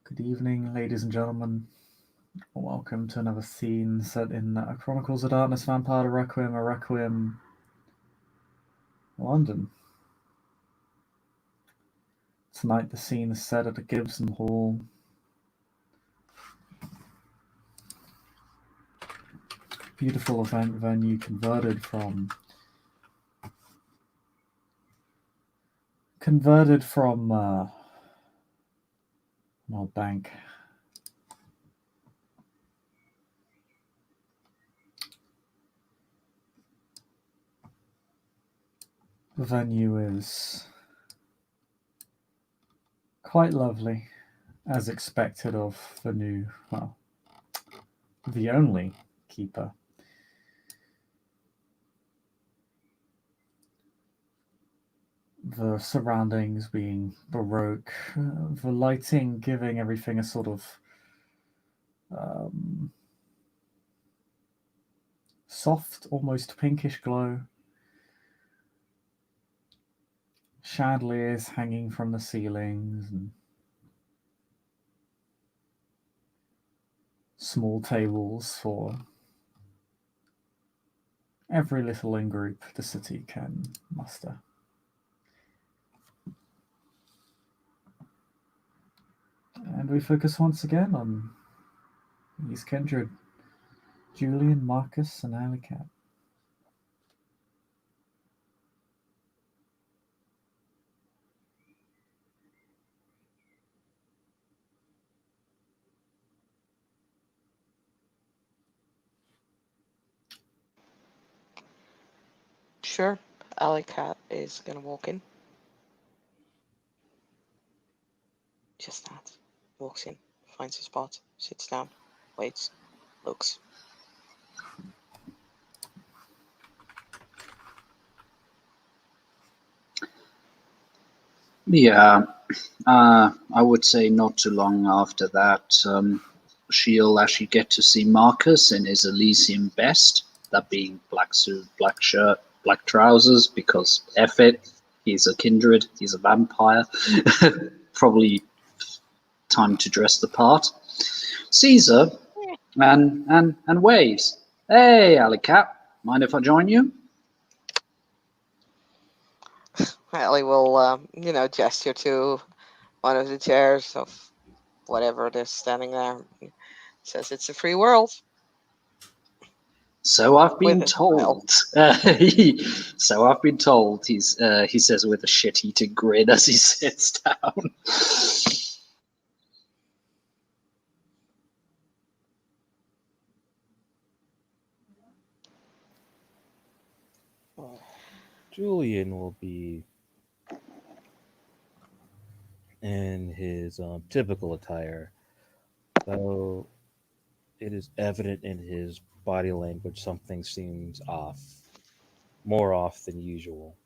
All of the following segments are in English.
Good evening, ladies and gentlemen. Welcome to another scene set in Chronicles of Darkness Vampire Requiem, a Requiem, London. Tonight the scene is set at the Gibson Hall. Beautiful event venue converted from an old bank. The venue is quite lovely, as expected of the only keeper. The surroundings being baroque, the lighting giving everything a sort of soft, almost pinkish glow. Chandeliers hanging from the ceilings and small tables for every little in group the city can muster. And we focus once again on these kindred, Julian, Marcus, and Alley Cat. Sure, Alley Cat is gonna walk in. Just that. Walks in, finds a spot, sits down, waits, looks. Yeah, I would say not too long after that, she'll actually get to see Marcus in his Elysium best, that being black suit, black shirt, black trousers, because F it, he's a kindred, he's a vampire. Probably time to dress the part. Caesar and waves. Hey, Alley Cat, mind if I join you? Ellie will, gesture to one of the chairs of whatever it is standing there. Says it's a free world. So I've been told. So I've been told. He says with a shit-eating grin as he sits down. Julian will be in his typical attire, though it is evident in his body language something seems off, more off than usual.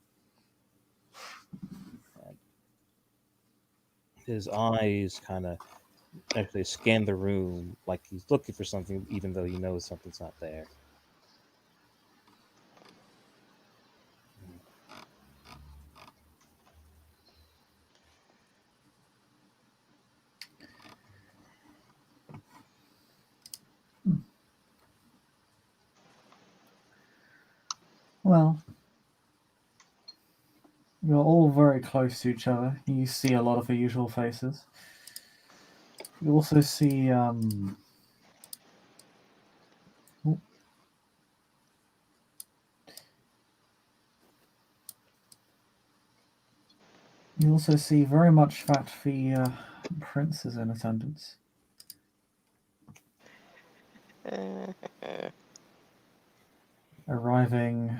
And his eyes kind of actually scan the room like he's looking for something, even though he knows something's not there. Well, you're all very close to each other. You see a lot of the usual faces. You also see you also see very much that the prince is in attendance. Arriving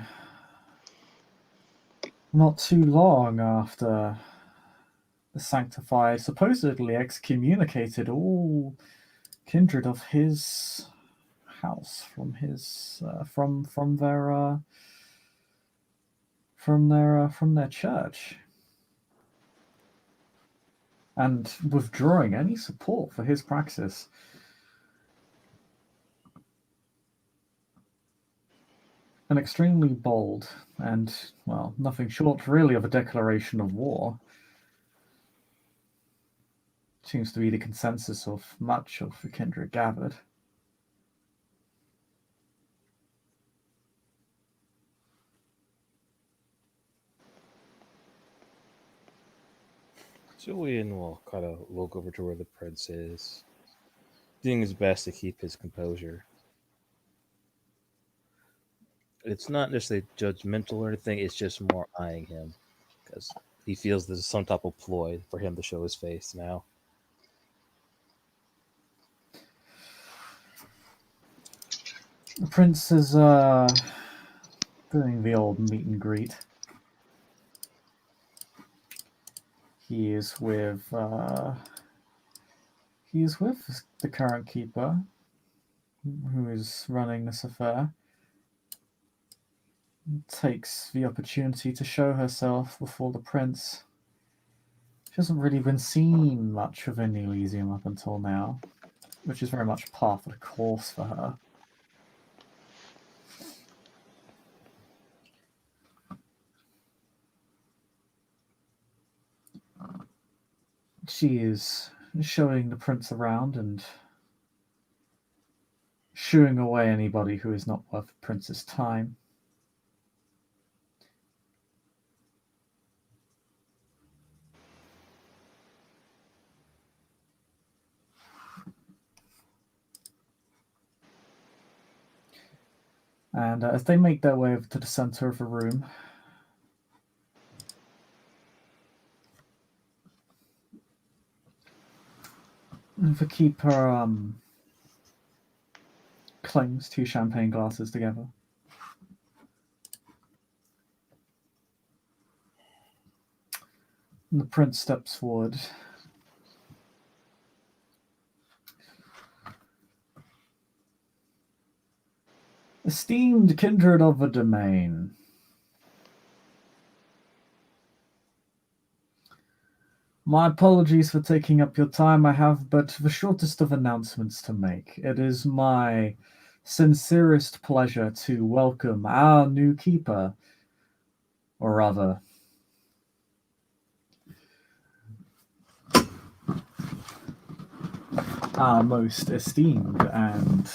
not too long after the sanctified supposedly excommunicated all kindred of his house from his from their church, and withdrawing any support for his praxis. An extremely bold and, well, nothing short really of a declaration of war seems to be the consensus of much of the kindred gathered. Julian will kind of look over to where the prince is, doing his best to keep his composure. It's not necessarily judgmental or anything, it's just more eyeing him because he feels there's some type of ploy for him to show his face now. The prince is doing the old meet and greet. He is with the current keeper, who is running this affair. Takes the opportunity to show herself before the prince. She hasn't really been seen much within Elysium up until now, which is very much par for the course for her. She is showing the prince around and shooing away anybody who is not worth the prince's time. And as they make their way over to the center of the room, the keeper clings two champagne glasses together. And the prince steps forward. Esteemed kindred of the domain, my apologies for taking up your time. I have but the shortest of announcements to make. It is my sincerest pleasure to welcome our new keeper, or rather, our most esteemed and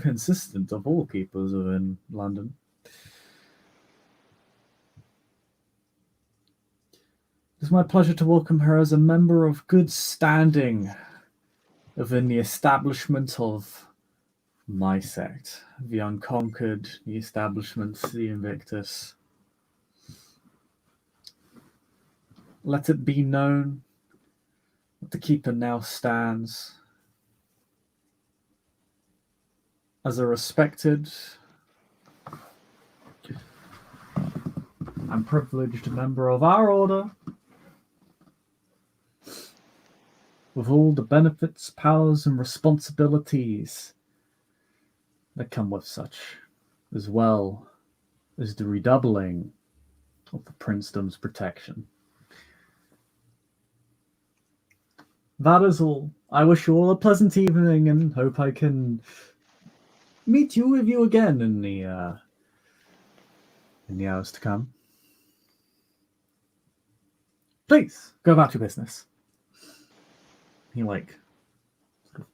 consistent of all keepers within London. It is my pleasure to welcome her as a member of good standing within the establishment of my sect, the Unconquered, the Establishment, the Invictus. Let it be known that the keeper now stands as a respected and privileged member of our order, with all the benefits, powers, and responsibilities that come with such, as well as the redoubling of the princedom's protection. That is all. I wish you all a pleasant evening and hope I can meet you with you again in the hours to come. Please go about your business. He sort of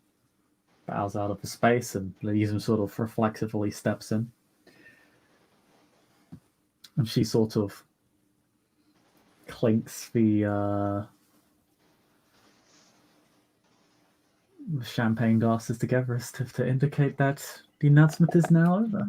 bows out of the space, and Elysium sort of reflexively steps in. And she sort of clinks the champagne glasses together as if to indicate that the announcement is now over.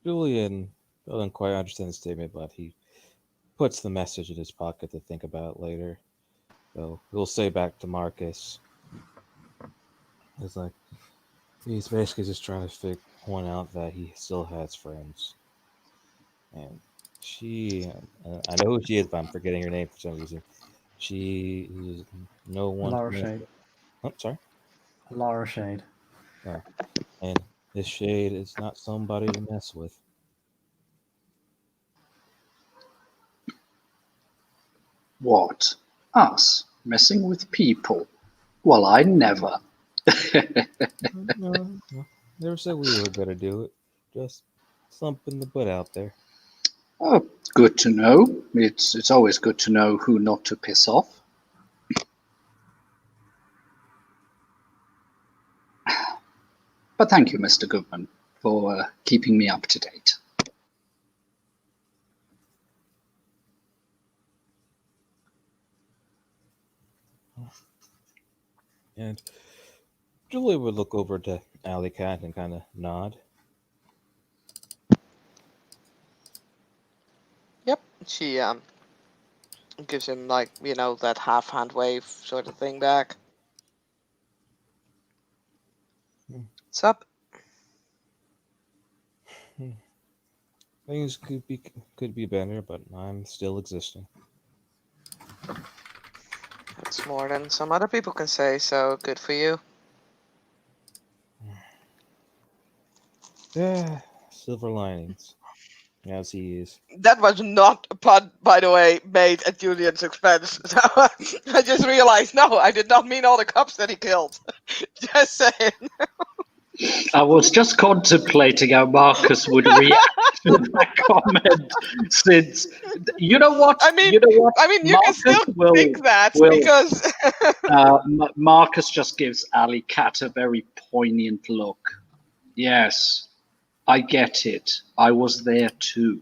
Julian doesn't quite understand the statement, but he puts the message in his pocket to think about later. So he'll say back to Marcus, it's like he's basically just trying to point out that he still has friends. And she, I know who she is, but I'm forgetting her name for some reason. She is no one. Laura Shade. Oh, sorry. Laura Shade. Oh. And this Shade is not somebody to mess with. What? Us? Messing with people? Well, I never. No, never said we were gonna do it. Just something to put out there. Oh, good to know. It's always good to know who not to piss off. But thank you, Mr. Goodman, for keeping me up to date. And Julie would look over to Alley Cat and kind of nod. Yep. She gives him like that half hand wave sort of thing back. What's up? Things could be better, but I'm still existing. That's more than some other people can say, so good for you. Yeah, silver linings. As he is. That was not a pun, by the way, made at Julian's expense. So I just realized, no, I did not mean all the cops that he killed. Just saying. I was just contemplating how Marcus would react to that comment, since you know what? I mean, You know what? you can still think that because Marcus just gives Alley Cat a very poignant look. Yes, I get it. I was there too.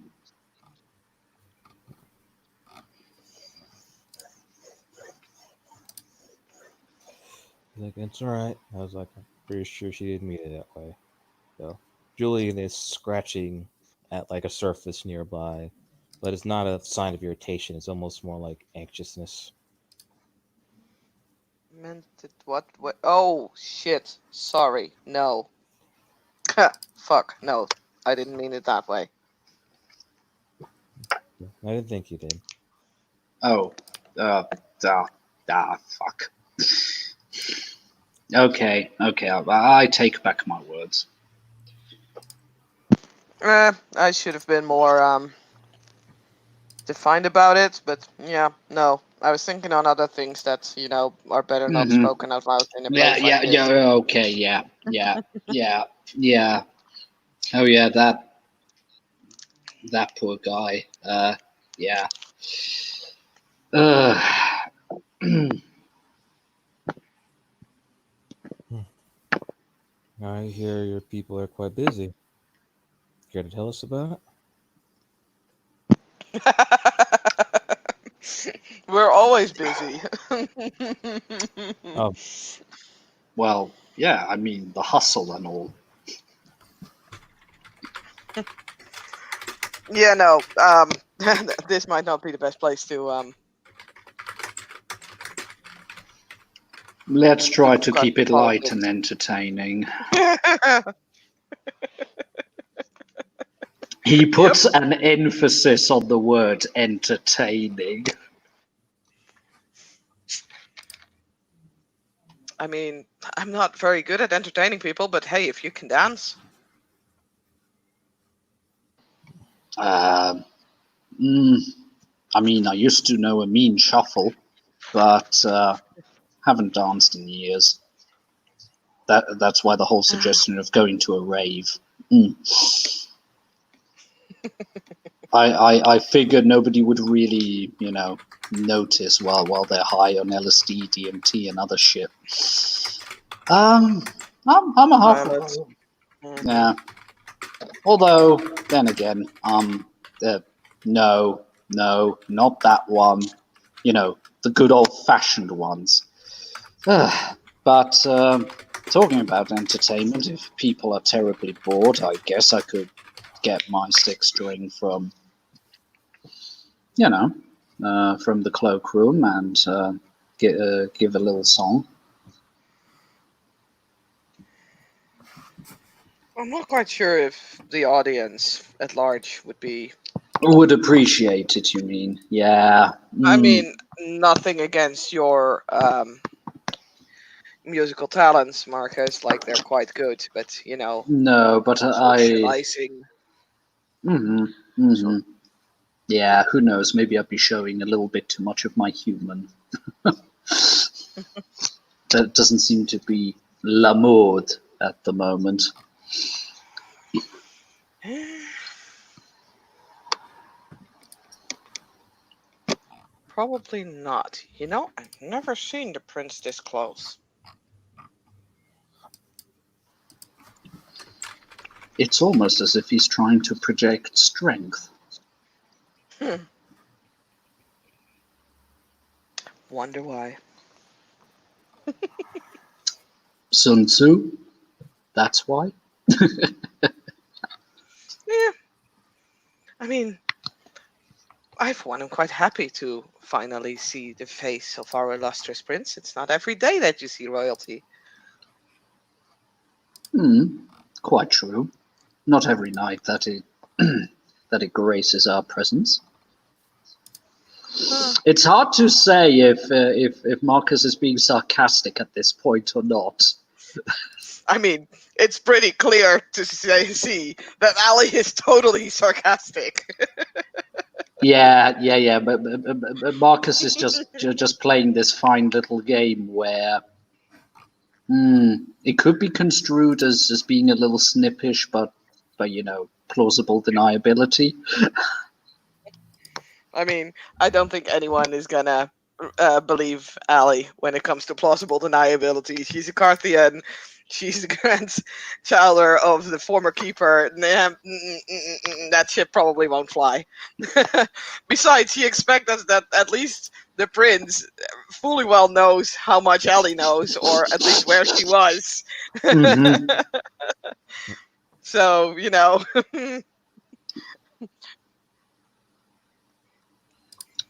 Like, it's alright. I was like, I'm pretty sure she didn't mean it that way. So, Julian is scratching at like a surface nearby, but it's not a sign of irritation. It's almost more like anxiousness. meant it what? Oh shit! Sorry, no. Fuck, no. I didn't mean it that way. I didn't think you did. Oh, fuck. Okay, I take back my words. I should have been more defined about it, but yeah, no. I was thinking on other things that are better not spoken out loud in a place like this. Okay, yeah. Oh yeah, that poor guy. Yeah. I hear your people are quite busy. Care to tell us about it? We're always busy. Oh, Well, yeah, I mean, the hustle and all. Yeah, no. This might not be the best place to Let's try to discuss keep it light politics. and entertaining. He puts an emphasis on the word entertaining. I mean, I'm not very good at entertaining people, but hey, if you can dance. I mean, I used to know a mean shuffle, but haven't danced in years. That's why the whole suggestion of going to a rave. I figured nobody would really, notice while they're high on LSD, DMT, and other shit. I'm a half. Yeah. Although, then again, no, not that one. The good old-fashioned ones. But talking about entertainment, if people are terribly bored, I guess I could get my six-string from, from the cloakroom and give a little song. I'm not quite sure if the audience at large would appreciate it, you mean? Yeah. I mean, nothing against your musical talents, Marcus. Like, they're quite good, but No, but socializing. Yeah, who knows? Maybe I'd be showing a little bit too much of my human. That doesn't seem to be la mode at the moment. Probably not. You know, I've never seen the prince this close. It's almost as if he's trying to project strength. Wonder why. Sun Tzu, that's why. Yeah. I mean, I for one am quite happy to finally see the face of our illustrious prince. It's not every day that you see royalty. Quite true. Not every night that it that it graces our presence. It's hard to say if Marcus is being sarcastic at this point or not. I mean, it's pretty clear to see that Ali is totally sarcastic. Yeah. But Marcus is just playing this fine little game where it could be construed as being a little snippish, but plausible deniability. I mean, I don't think anyone is gonna believe Ali when it comes to plausible deniability. She's a Carthian. She's the grandchild of the former keeper. That shit probably won't fly. Besides, he expects that at least the prince fully well knows how much Ali knows, or at least where she was. So,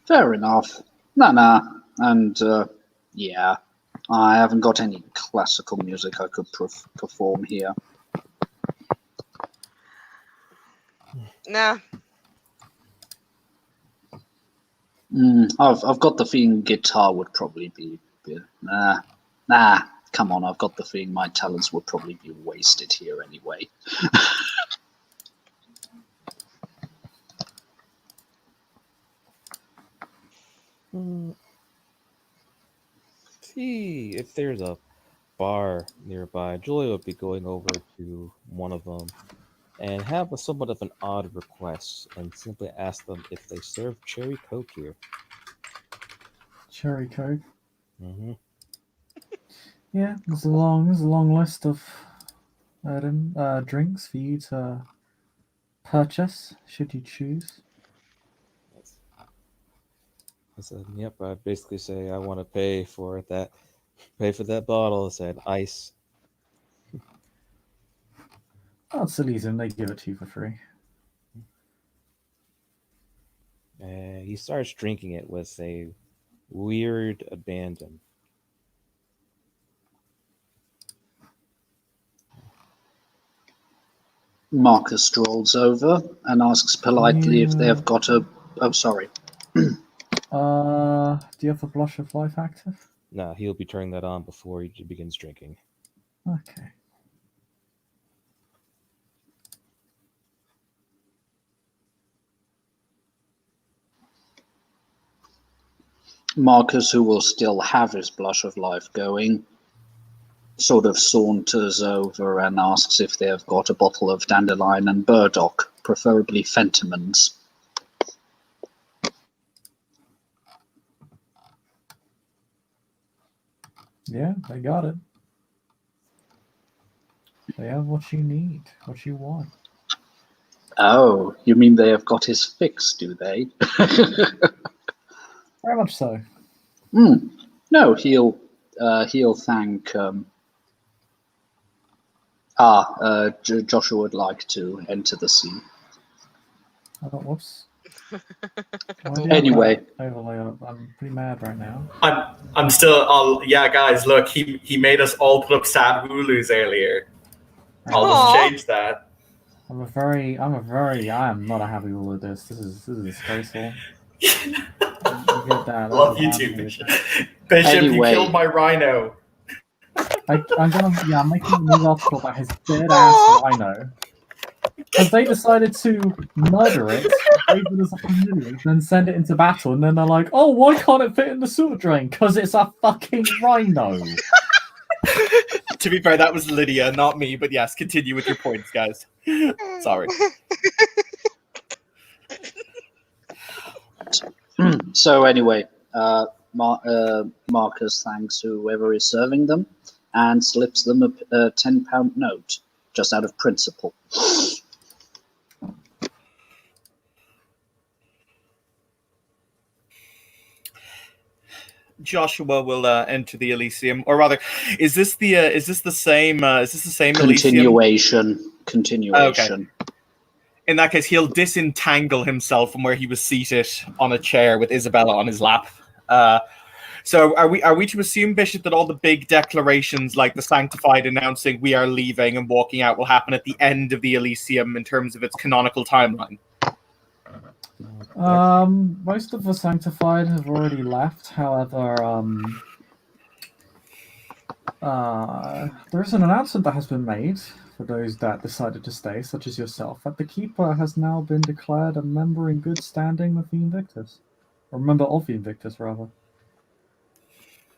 Fair enough. Nah. And, yeah, I haven't got any classical music I could perform here. Nah. I've got the feeling guitar would probably be... Nah, come on, I've got the feeling my talents would probably be wasted here anyway. See if there's a bar nearby. Julia would be going over to one of them and have somewhat of an odd request and simply ask them if they serve cherry coke here. Cherry Coke. Mm-hmm. Yeah, there's a long list of drinks for you to purchase should you choose. I said, yep, I'd basically say I want to pay for that bottle. I said, ice. Oh, it's Elysium, they give it to you for free. He starts drinking it with a weird abandon. Marcus strolls over and asks politely if they have got a... Oh, sorry. Do you have a Blush of Life active? No, he'll be turning that on before he begins drinking. Okay. Marcus, who will still have his Blush of Life going, sort of saunters over and asks if they have got a bottle of dandelion and burdock, preferably Fentimans. Yeah, they got it. They have what you need, what you want. Oh, you mean they have got his fix, do they? Very much so. No, he'll thank... Joshua would like to enter the scene. Oh, whoops. Anyway. I'm pretty mad right now. I'm still... yeah, guys, look, he made us all put up sad wooloos earlier. I'll just change that. I am not a happy with this. This is disgraceful. You get that. Love you too, Bishop. Bishop, anyway. You killed my rhino. I'm making a new article about his dead ass rhino. Because they decided to murder it, raise it as a familiar, then send it into battle, and then they're like, oh, why can't it fit in the sewer drain? Because it's a fucking rhino. To be fair, that was Lydia, not me. But yes, continue with your points, guys. Sorry. So anyway, Marcus thanks whoever is serving them and slips them a £10 note, just out of principle. Joshua will enter the Elysium, or rather, is this the same Elysium? Continuation. Okay. In that case, he'll disentangle himself from where he was seated on a chair with Isabella on his lap. So are we to assume, Bishop, that all the big declarations like the Sanctified announcing we are leaving and walking out will happen at the end of the Elysium in terms of its canonical timeline? Most of the Sanctified have already left. However, there is an announcement that has been made for those that decided to stay, such as yourself, that the Keeper has now been declared a member in good standing with the Invictus. Or a member of the Invictus, rather.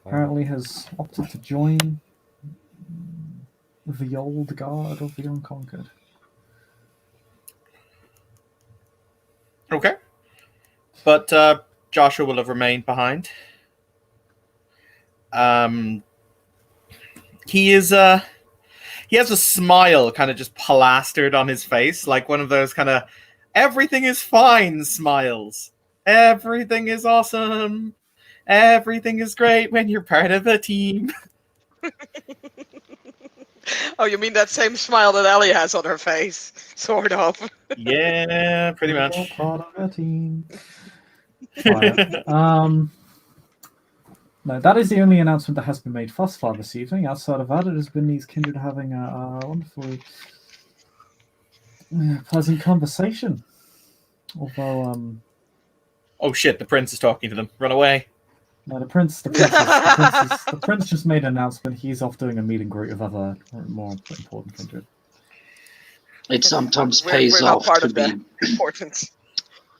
Apparently has opted to join the old guard of the Unconquered. Okay. But Joshua will have remained behind. He has a smile kind of just plastered on his face, like one of those kind of everything is fine smiles. Everything is awesome. Everything is great when you're part of a team. Oh, you mean that same smile that Ellie has on her face? Sort of. Yeah, pretty much. You're part of a team. Right. No, that is the only announcement that has been made thus far this evening. Outside of that, it has been these kindred having a wonderfully pleasant conversation. Although, Oh shit! The prince is talking to them. Run away! no, the prince just made an announcement. He's off doing a meet and greet with other more important kindred. It sometimes We're pays not off part to of be. the importance.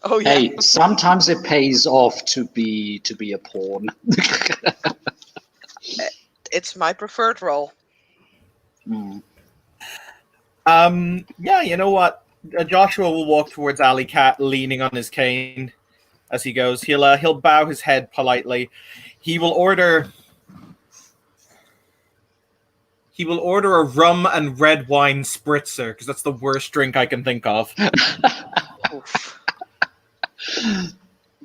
Oh yeah. Hey, sometimes it pays off to be a pawn. It's my preferred role. Mm. Yeah, you know what? Joshua will walk towards Alley Cat, leaning on his cane as he goes. He'll bow his head politely. He will order a rum and red wine spritzer because that's the worst drink I can think of. Oof.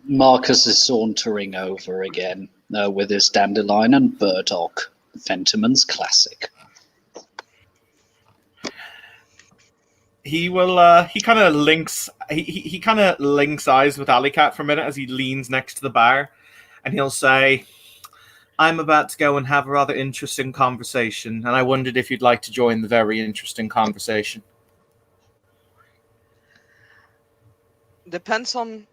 Marcus is sauntering over again with his dandelion and burdock, Fentiman's classic. He will. He kind of links. He kind of links eyes with Alley Cat for a minute as he leans next to the bar, and he'll say, "I'm about to go and have a rather interesting conversation, and I wondered if you'd like to join the very interesting conversation." Depends on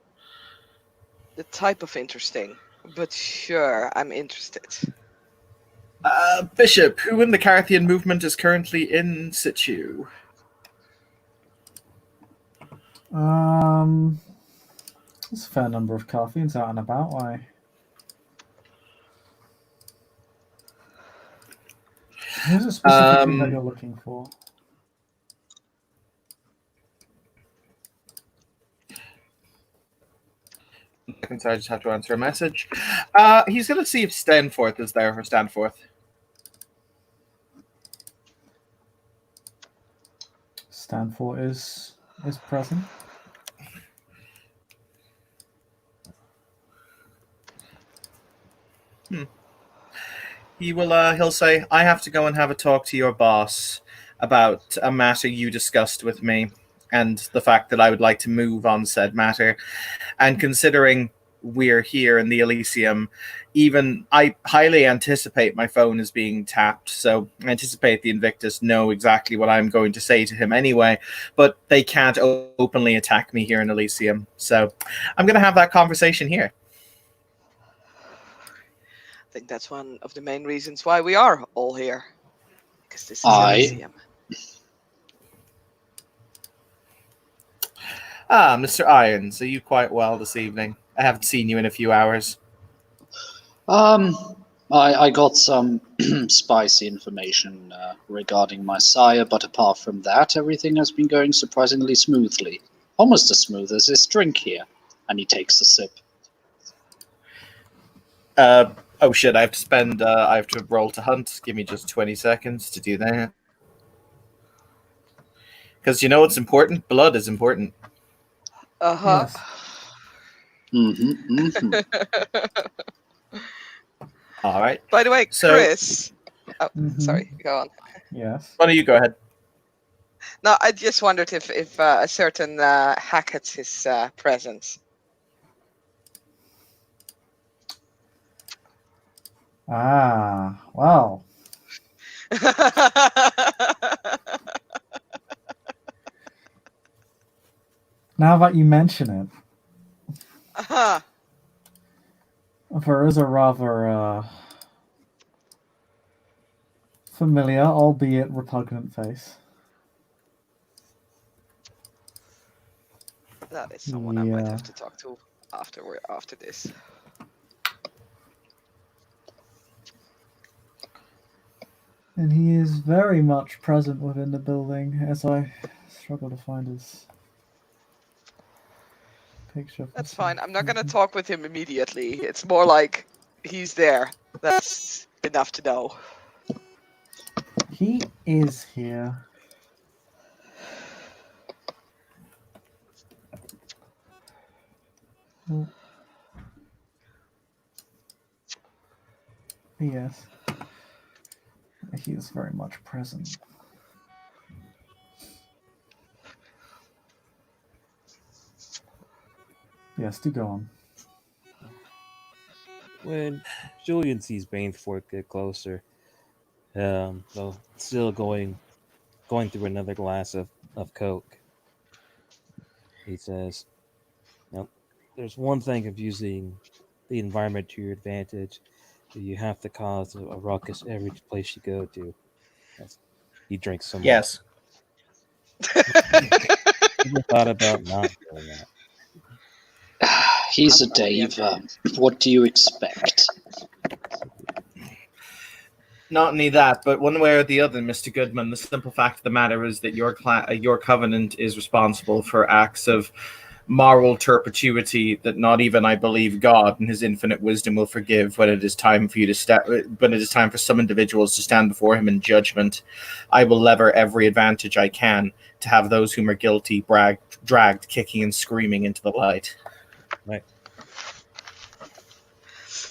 the type of interesting, but sure, I'm interested. Bishop, who in the Carthian movement is currently in situ? There's a fair number of Carthians out and about. Why? Who's it specifically that you're looking for? Sorry, I just have to answer a message. He's going to see if Stanforth is there for Stanforth. Stanford is present. He'll say, "I have to go and have a talk to your boss about a matter you discussed with me and the fact that I would like to move on said matter. And considering we're here in the Elysium, even I highly anticipate my phone is being tapped, so I anticipate the Invictus know exactly what I'm going to say to him anyway, but they can't openly attack me here in Elysium. So I'm going to have that conversation here." I think that's one of the main reasons why we are all here. Because this is Elysium. Mr. Irons, are you quite well this evening? I haven't seen you in a few hours. I got some spicy information regarding my sire, but apart from that, everything has been going surprisingly smoothly. Almost as smooth as this drink here. And he takes a sip. Oh shit! I have to roll to hunt. Give me just 20 seconds to do that. Because you know what's important? Blood is important. Uh-huh. Yes. All right. By the way, So- Chris. Oh, Mhm. sorry. Go on. Yes. Why don't you go ahead? No, I just wondered if a certain Hackett's his presence. Ah, well. Now that you mention it, Uh-huh. there is a rather familiar, albeit repugnant face. That is someone I might Yeah. have to talk to after this. And he is very much present within the building as I struggle to find his picture. for That's some fine. I'm not gonna reason. talk with him immediately. It's more like he's there. That's enough to know. He is here. Oh. Yes. He is very much present. Yes, do go on. When Julian sees Bainford get closer, though still going through another glass of Coke, he says, "Now, there's one thing of using the environment to your advantage. You have to cause a ruckus every place you go to." He drinks some more. Yes. Ever thought about not doing that? He's a I'm not really Dave. What do you expect? Not only that, but one way or the other, Mr. Goodman, the simple fact of the matter is that your covenant is responsible for acts of moral turpituity that not even, I believe, God in His infinite wisdom will forgive when it is time for you to when it is time for some individuals to stand before Him in judgment. I will lever every advantage I can to have those whom are guilty dragged kicking and screaming into the light. Right.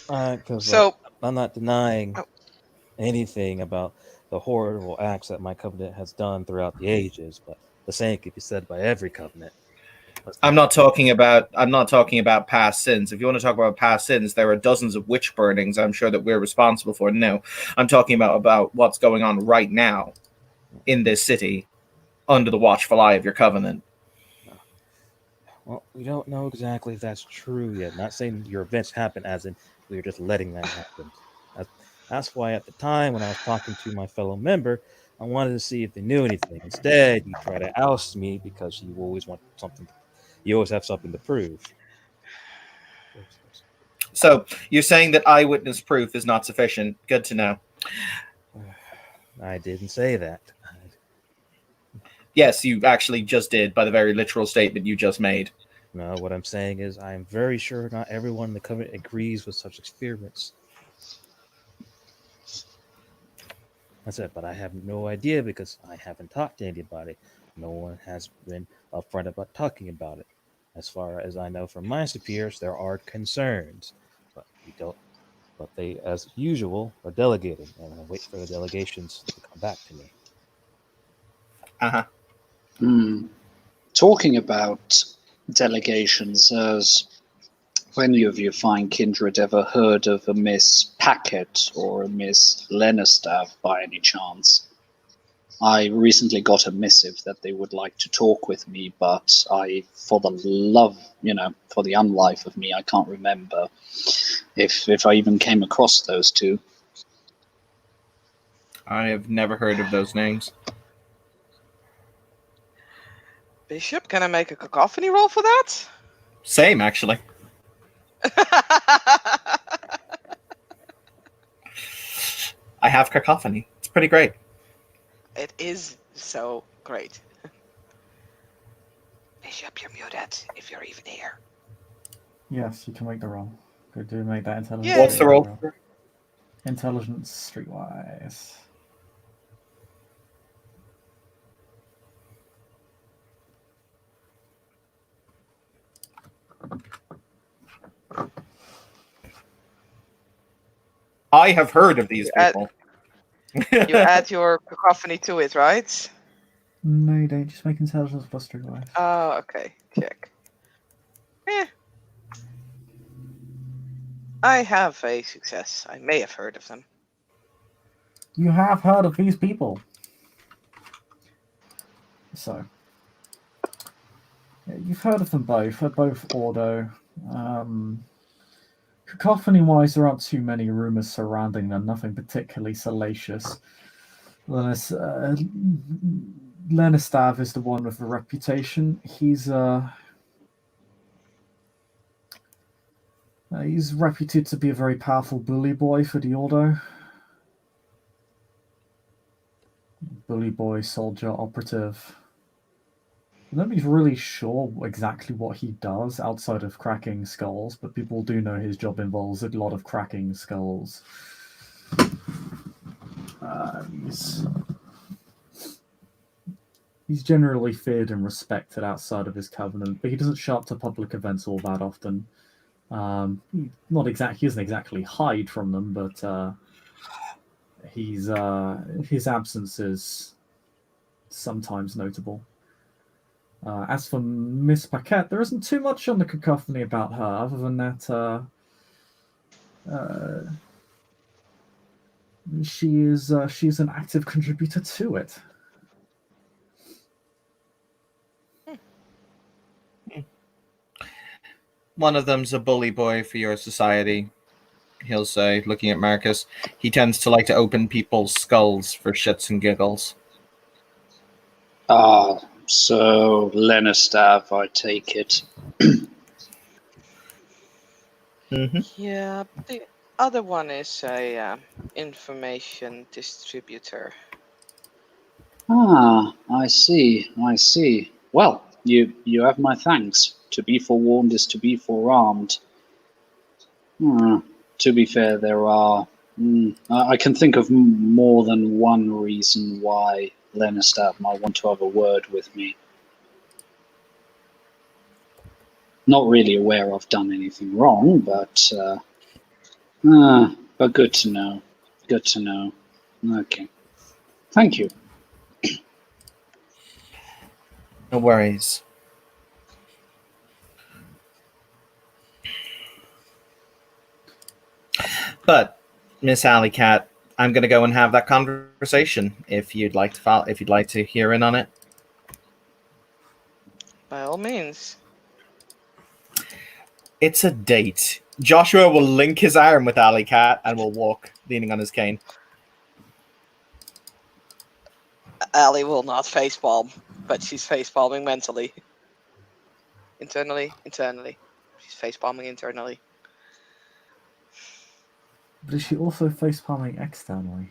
Because So, I'm not denying Oh. anything about the horrible acts that my covenant has done throughout the ages, but the same could be said by every covenant. I'm not talking about past sins. If you want to talk about past sins, there are dozens of witch burnings I'm sure that we're responsible for. No, I'm talking about what's going on right now in this city under the watchful eye of your covenant. Well, we don't know exactly if that's true yet. Not saying your events happen as in we're just letting that happen. That's why at the time when I was talking to my fellow member, I wanted to see if they knew anything. Instead, you try to oust me because you always want something. You always have something to prove. So you're saying that eyewitness proof is not sufficient. Good to know. I didn't say that. Yes, you actually just did by the very literal statement you just made. No, what I'm saying is I'm very sure not everyone in the covenant agrees with such experiments. That's it, but I have no idea because I haven't talked to anybody. No one has been upfront about talking about it. As far as I know from my superiors, there are concerns, but we don't. But they, as usual, are delegating, and I wait for the delegations to come back to me. Talking about delegations, has any of your fine kindred ever heard of a Miss Packet or a Miss Lennerstaff by any chance? I recently got a missive that they would like to talk with me, but for the unlife of me, I can't remember if I even came across those two. I have never heard of those names. Bishop, can I make a cacophony roll for that? Same, actually. I have cacophony. It's pretty great. It is so great. Bishop, you're muted if you're even here. Yes, you can make the roll. Go do make that intelligence. Yay. What's the roll? Intelligence streetwise. I have heard of these You add- people. You add your cacophony to it, right? No, you don't. Just make intelligence plus streetwise. Oh, okay. Check. I have a success. I may have heard of them. You have heard of these people. So, yeah, you've heard of them both. They're both Ordo. Cacophony-wise, there aren't too many rumors surrounding them. Nothing particularly salacious. Lenistav is the one with the reputation. He's reputed to be a very powerful bully boy for the Ordo. Bully boy, soldier, operative. Nobody's really sure exactly what he does outside of cracking skulls, but people do know his job involves a lot of cracking skulls. He's generally feared and respected outside of his covenant, but he doesn't show up to public events all that often. He doesn't exactly hide from them, but his absence is sometimes notable. As for Miss Paquette, there isn't too much on the cacophony about her, other than that she's an active contributor to it. One of them's a bully boy for your society, he'll say, looking at Marcus. He tends to like to open people's skulls for shits and giggles. So Lenistav, I take it. Yeah, the other one is a information distributor. I see. Well, you have my thanks. To be forewarned is to be forearmed. To be fair, there are... I can think of more than one reason why Lenistav might want to have a word with me. Not really aware I've done anything wrong, but good to know. Good to know. Okay. Thank you. No worries. But Miss Alley Cat, I'm going to go and have that conversation. If you'd like to hear in on it, By all means. it's a date. Joshua will link his arm with Alley Cat and will walk, leaning on his cane. Allie will not facepalm, but she's facepalming mentally. Internally. She's facepalming internally. But is she also facepalming externally?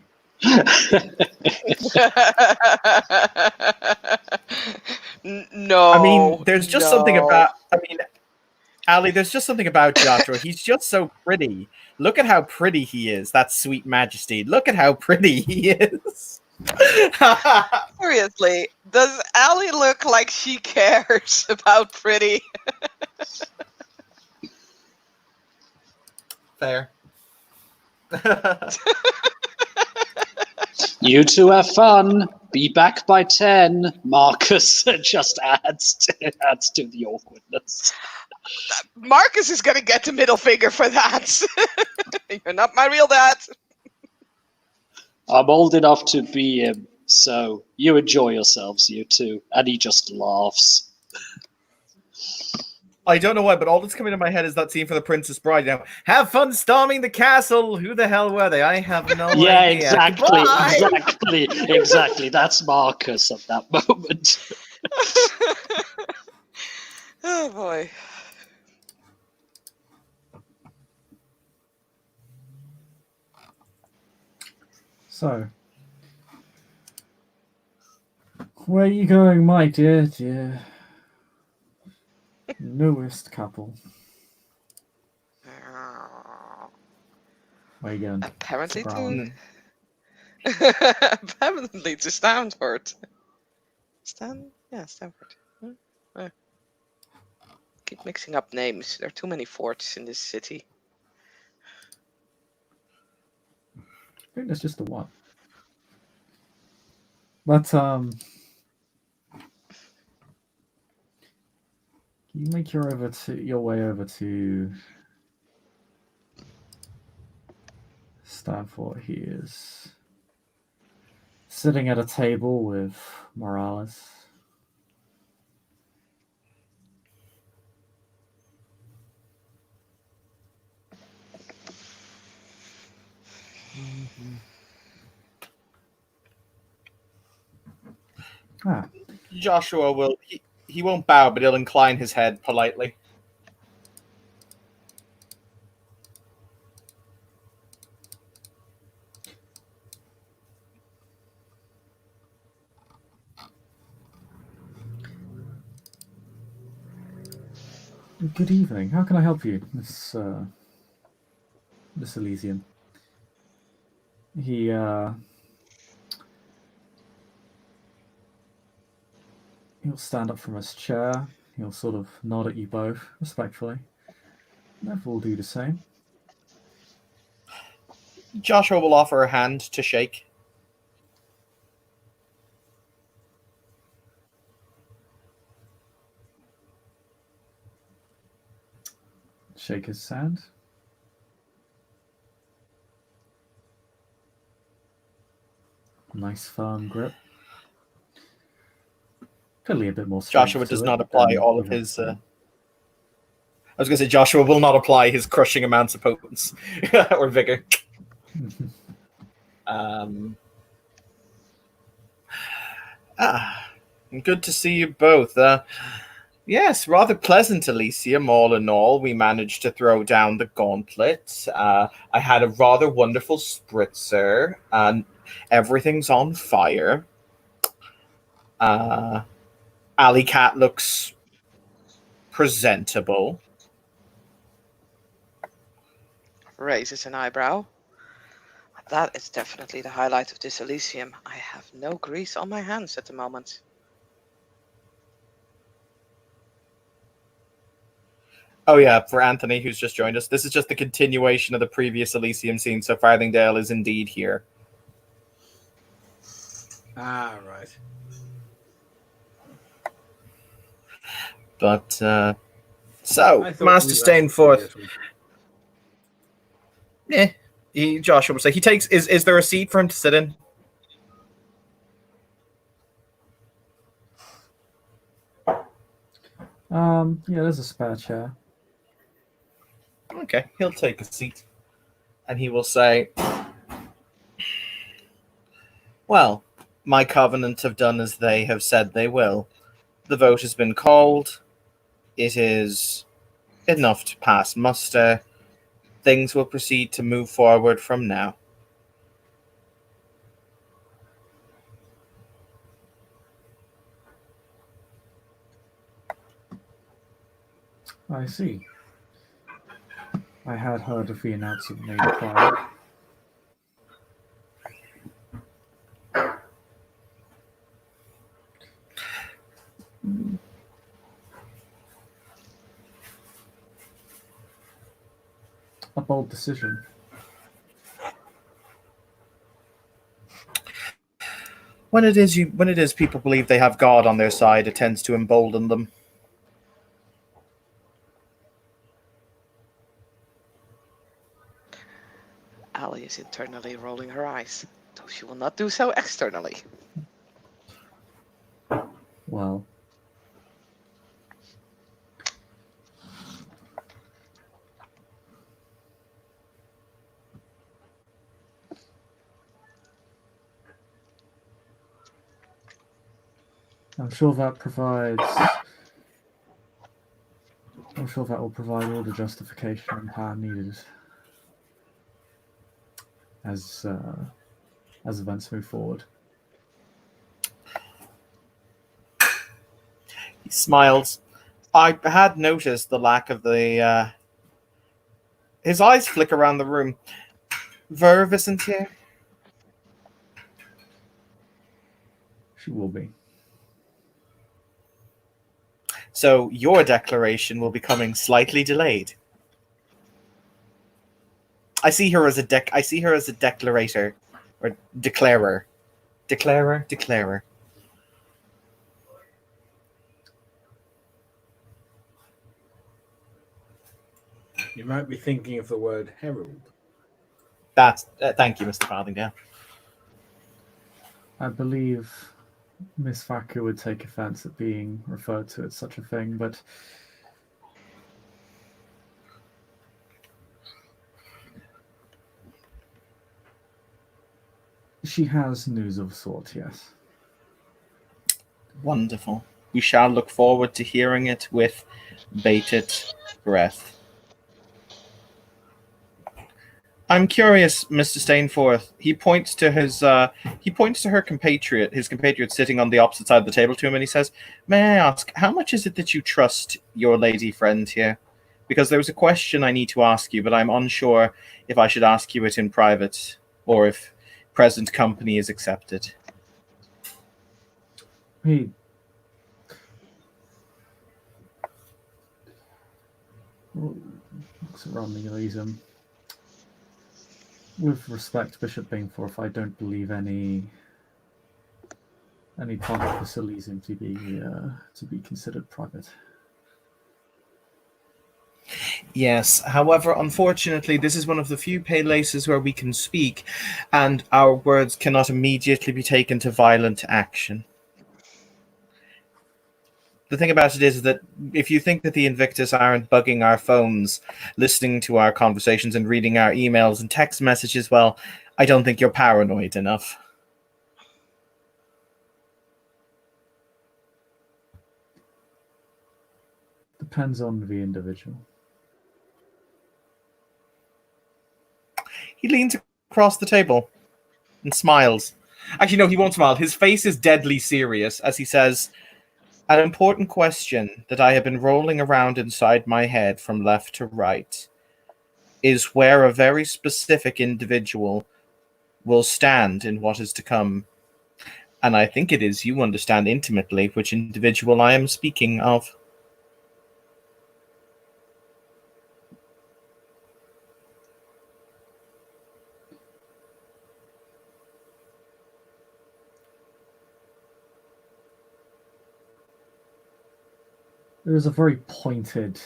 No. I mean, there's just something about... Allie, there's just something about Joshua. He's just so pretty. Look at how pretty he is. That sweet majesty. Look at how pretty he is. Seriously, does Allie look like she cares about pretty? Fair. You two have fun. Be back by 10. Marcus just adds to the awkwardness. Marcus is gonna get the middle finger for that. You're not my real dad. I'm old enough to be him, so you enjoy yourselves, you two. And he just laughs. I don't know why, but all that's coming to my head is that scene for The Princess Bride. You know, have fun storming the castle. Who the hell were they? I have no idea. Yeah, exactly, Goodbye! exactly. That's Marcus at that moment. Oh boy. So, where are you going, my dear newest couple? Where are you going? Apparently Surprise. apparently to Stanford. Stanford. Keep mixing up names. There are too many forts in this city. I think there's just the one. But you make your way over to Stanford. He is sitting at a table with Morales. Joshua will. He won't bow, but he'll incline his head politely. Good evening. How can I help you, Miss Elysium? He'll stand up from his chair. He'll sort of nod at you both respectfully. Nev will do the same. Joshua will offer a hand to shake. Shake his hand. Nice firm grip. Clearly a bit more strength Joshua to does it not apply than all of you his. I was going to say Joshua will not apply his crushing amounts of potence or vigor. Good to see you both. Yes, rather pleasant, Elysium. All in all, we managed to throw down the gauntlet. I had a rather wonderful spritzer, and everything's on fire. Alley Cat looks presentable. Raises an eyebrow. That is definitely the highlight of this Elysium. I have no grease on my hands at the moment. Oh yeah, for Anthony, who's just joined us, this is just the continuation of the previous Elysium scene, so Farthingdale is indeed here. Ah, right. But, I so, thought Master we Stainforth. left Yeah, Joshua will say, he takes, is there a seat for him to sit in? Yeah, there's a spare chair. Okay, he'll take a seat. And he will say, well, my Covenant have done as they have said they will. The vote has been called. It is enough to pass muster. Things will proceed to move forward from now. I see. I had heard of the announcement made prior. A bold decision. When it is people believe they have God on their side, it tends to embolden them. Ali is internally rolling her eyes, though she will not do so externally. Well, I'm sure that will provide all the justification and power needed as as events move forward. He smiles. I had noticed the lack of the. His eyes flick around the room. Verve isn't here. She will be. So your declaration will be coming slightly delayed. I see her as a declarator, or declarer. Declarer. You might be thinking of the word herald. That's thank you, Mr. Farthingdale. I believe Miss Thacker would take offense at being referred to as such a thing, but she has news of sort, yes. Wonderful. We shall look forward to hearing it with bated breath. I'm curious, Mr. Stainforth. He points to her compatriot, his compatriot sitting on the opposite side of the table to him, and he says, "May I ask, how much is it that you trust your lady friend here? Because there was a question I need to ask you, but I'm unsure if I should ask you it in private or if present company is accepted." He looks around the Elysium. With respect, Bishop Bainforth, I don't believe any part of this Elysium to be considered private. Yes, however, unfortunately, this is one of the few places where we can speak, and our words cannot immediately be taken to violent action. The thing about it is that if you think that the Invictus aren't bugging our phones, listening to our conversations and reading our emails and text messages, well, I don't think you're paranoid enough. Depends on the individual. He leans across the table and smiles. Actually, no, he won't smile. His face is deadly serious as he says, "An important question that I have been rolling around inside my head from left to right is where a very specific individual will stand in what is to come. And I think it is you understand intimately which individual I am speaking of." There is a very pointed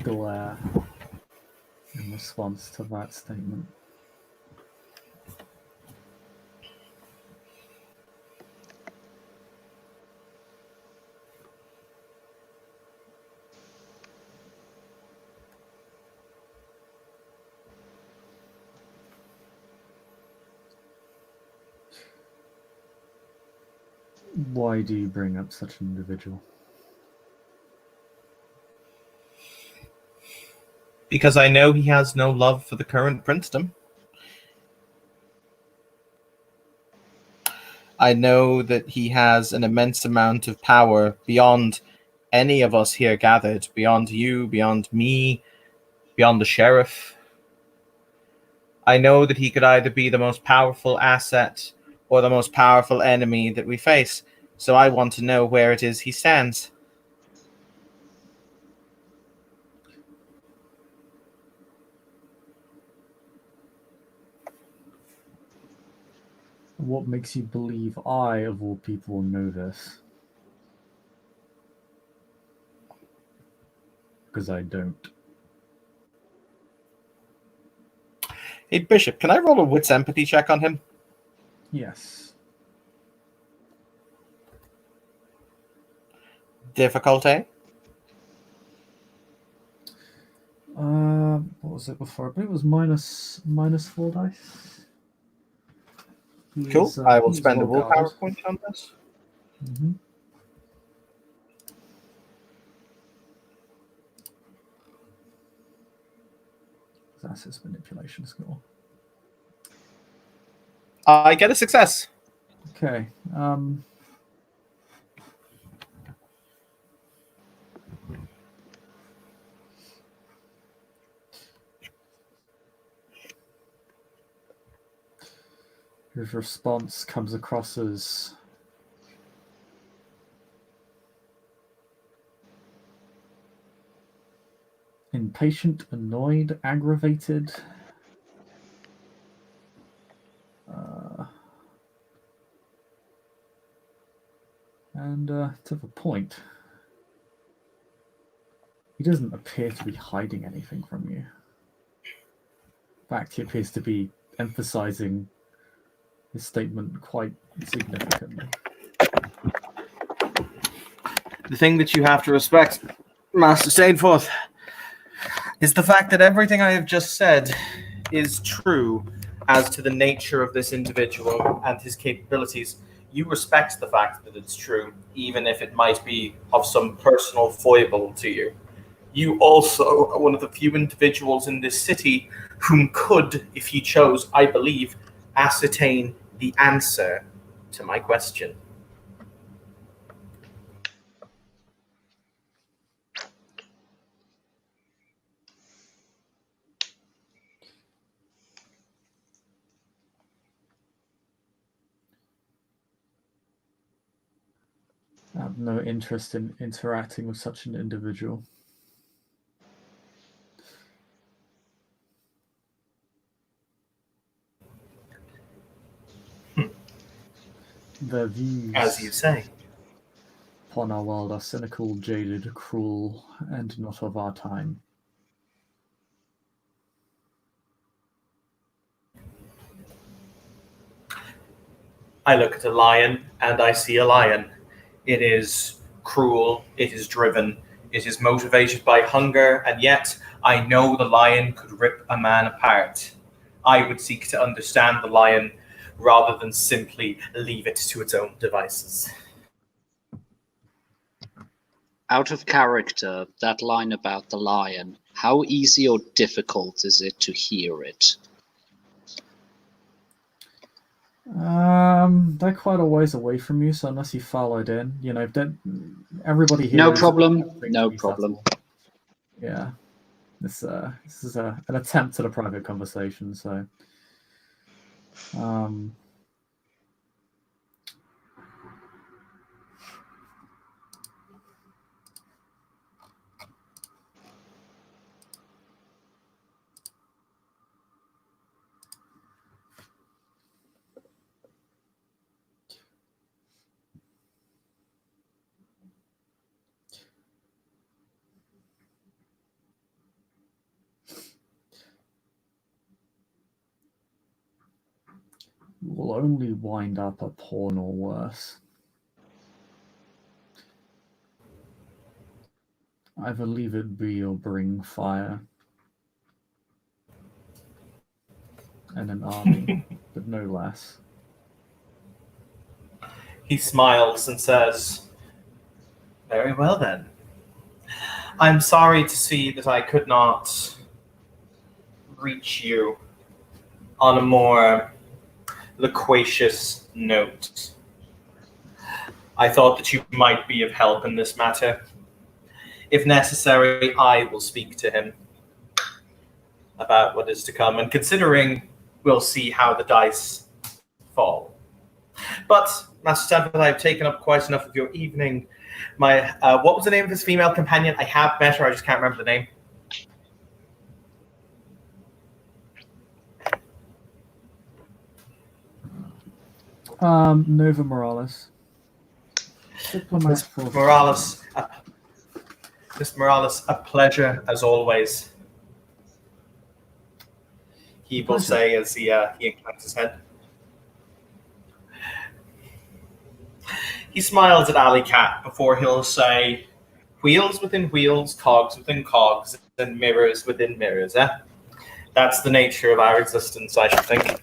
glare in response to that statement. Why do you bring up such an individual? Because I know he has no love for the current princedom. I know that he has an immense amount of power beyond any of us here gathered, beyond you, beyond me, beyond the sheriff. I know that he could either be the most powerful asset or the most powerful enemy that we face. So I want to know where it is he stands. What makes you believe I, of all people, know this? Because I don't. Hey, Bishop, can I roll a wits empathy check on him? Yes. Difficulty? What was it before? I believe it was minus 4 dice. Cool. I will He's spend a well willpower guarded. point on this. Mm-hmm. That's his manipulation score. I get a success. Okay. His response comes across as impatient, annoyed, aggravated. And to the point. He doesn't appear to be hiding anything from you. In fact, he appears to be emphasizing his statement quite significantly. The thing that you have to respect, Master Stainforth, is the fact that everything I have just said is true as to the nature of this individual and his capabilities. You respect the fact that it's true, even if it might be of some personal foible to you. You also are one of the few individuals in this city whom could, if he chose, I believe, ascertain the answer to my question. I have no interest in interacting with such an individual. Their views, As you say. upon our world are cynical, jaded, cruel, and not of our time. I look at a lion and I see a lion. It is cruel, it is driven, it is motivated by hunger, and yet I know the lion could rip a man apart. I would seek to understand the lion rather than simply leave it to its own devices. Out of character, that line about the lion, how easy or difficult is it to hear it? They're quite a ways away from you, so unless you followed in, everybody here. No is problem. attempting No to be problem. subtle. Yeah, this is an attempt at a private conversation, so. Will only wind up a pawn or worse. Either leave it be or bring fire. And an army, but no less. He smiles and says, "Very well then. I'm sorry to see that I could not reach you on a more loquacious note. I thought that you might be of help in this matter. If necessary, I will speak to him about what is to come, and considering, we'll see how the dice fall. But, Master Stanford, I've taken up quite enough of your evening. What was the name of his female companion? I have met her, I just can't remember the name. Nova Morales. Miss Morales, a pleasure as always. He will say as he inclines his head. He smiles at Alley Cat before he'll say, "Wheels within wheels, cogs within cogs, and mirrors within mirrors." That's the nature of our existence, I should think.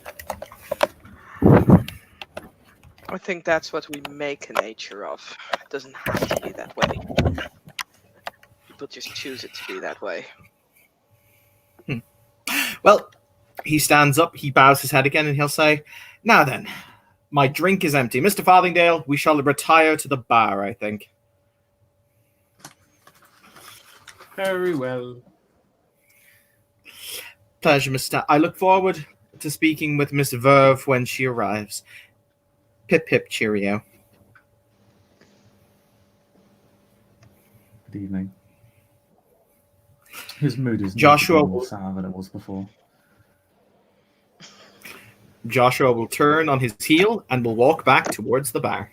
I think that's what we make a nature of. It doesn't have to be that way. People just choose it to be that way. Well, He stands up, he bows his head again, and he'll say, "Now then, my drink is empty. Mr. Farthingdale, we shall retire to the bar, I think." Very well. Pleasure, Mr. I look forward to speaking with Miss Verve when she arrives. Pip pip cheerio. Good evening. His mood is Joshua notably more will- sour than it was before. Joshua will turn on his heel and will walk back towards the bar.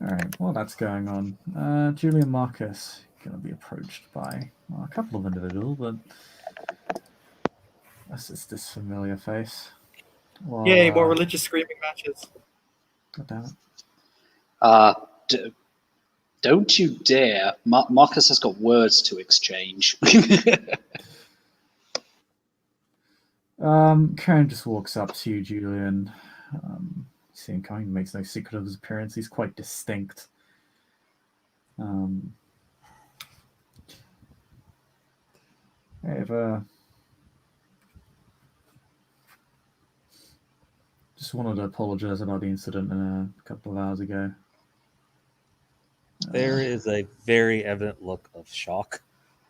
All right, while that's going on, Julian Marcus going to be approached by a couple of individuals, but it's this familiar face. Well, Yay, more religious screaming matches. God damn it. Don't you dare. Marcus has got words to exchange. Karen just walks up to you, Julian. Seeing coming, makes no secret of his appearance. He's quite distinct. I've just wanted to apologize about the incident a couple of hours ago. There is a very evident look of shock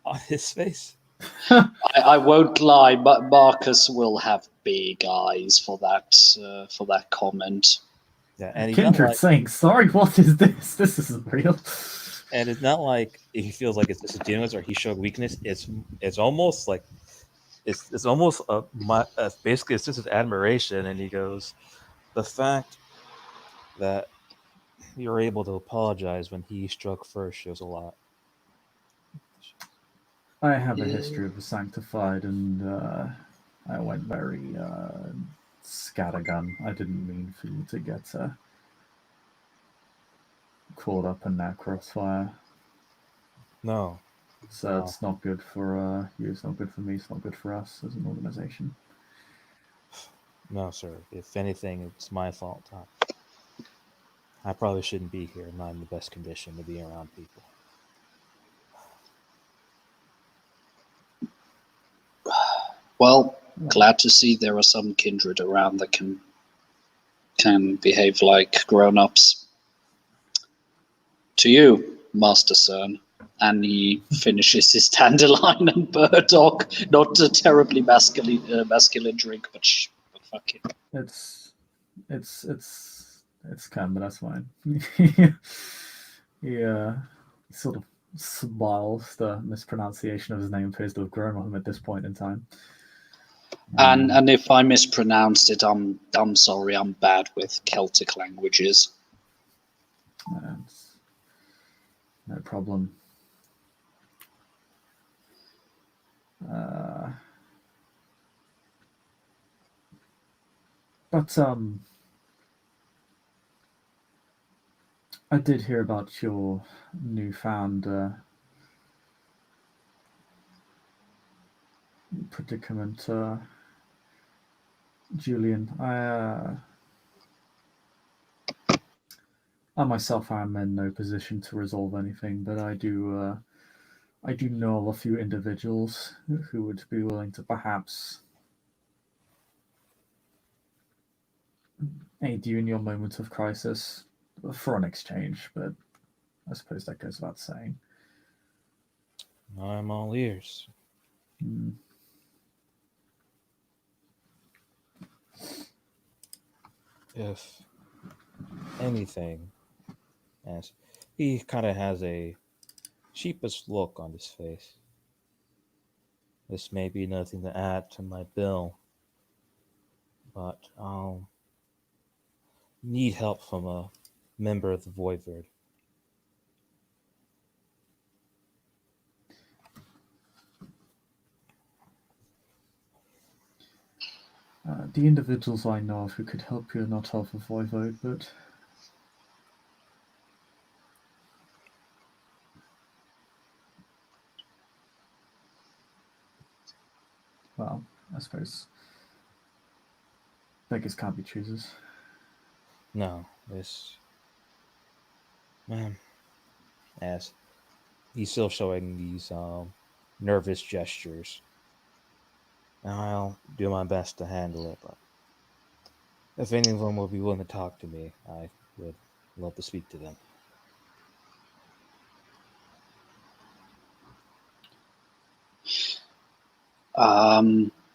on his face. I won't lie, but Marcus will have big eyes for that comment. Yeah, and he's not Kindred like, saying, "Sorry, what is this? This isn't real." and it's not like he feels like it's disingenuous or he showed weakness. It's almost like it's almost basically it's just his admiration, and he goes, the fact that you're able to apologize when he struck first shows a lot. I have a history of the sanctified, and I went very scattergun. I didn't mean for you to get caught up in that crossfire. No, So Wow. it's not good for you. It's not good for me. It's not good for us as an organization. no, sir. If anything, it's my fault. I probably shouldn't be here. I'm not in the best condition to be around people. Well, glad to see there are some kindred around that can behave like grown-ups. To you, Master Cern. And he finishes his dandelion and burdock. Not a terribly masculine drink, but fuck it. It's Cam, but that's fine. He sort of smiles. The mispronunciation of his name appears to have grown on him at this point in time. And if I mispronounced it, I'm sorry. I'm bad with Celtic languages. It's no problem. But I did hear about your newfound predicament, Julian. I myself am in no position to resolve anything, but I do know of a few individuals who would be willing to perhaps aid you in your moment of crisis for an exchange, but I suppose that goes without saying. I'm all ears. If anything, as he kind of has a sheepish look on his face. This may be nothing to add to my bill, but I'll need help from a member of the Voivod. The individuals I know of who could help you are not of the Voivode, but well, I suppose beggars can't be choosers. No, this man, as he's still showing these nervous gestures. and I'll do my best to handle it. But if any of them will be willing to talk to me, I would love to speak to them.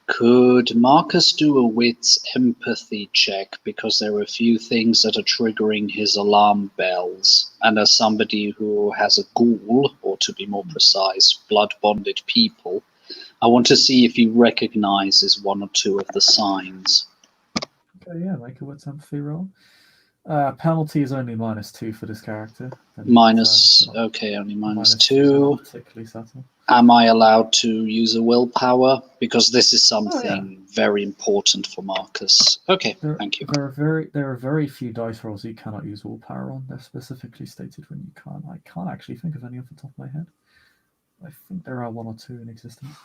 Could Marcus do a wits empathy check, because there are a few things that are triggering his alarm bells, and as somebody who has a ghoul, or to be more precise, blood bonded people, I want to see if he recognizes one or two of the signs. Okay, yeah, make a wits empathy roll. Penalty is only -2 for this character. Okay, only minus -2 is not two. particularly subtle. Am I allowed to use a willpower? Because this is Oh, something very important for Marcus. Okay, thank you. There are very few dice rolls you cannot use willpower on. They're specifically stated when you can't. I can't actually think of any off the top of my head. I think there are 1 or 2 in existence.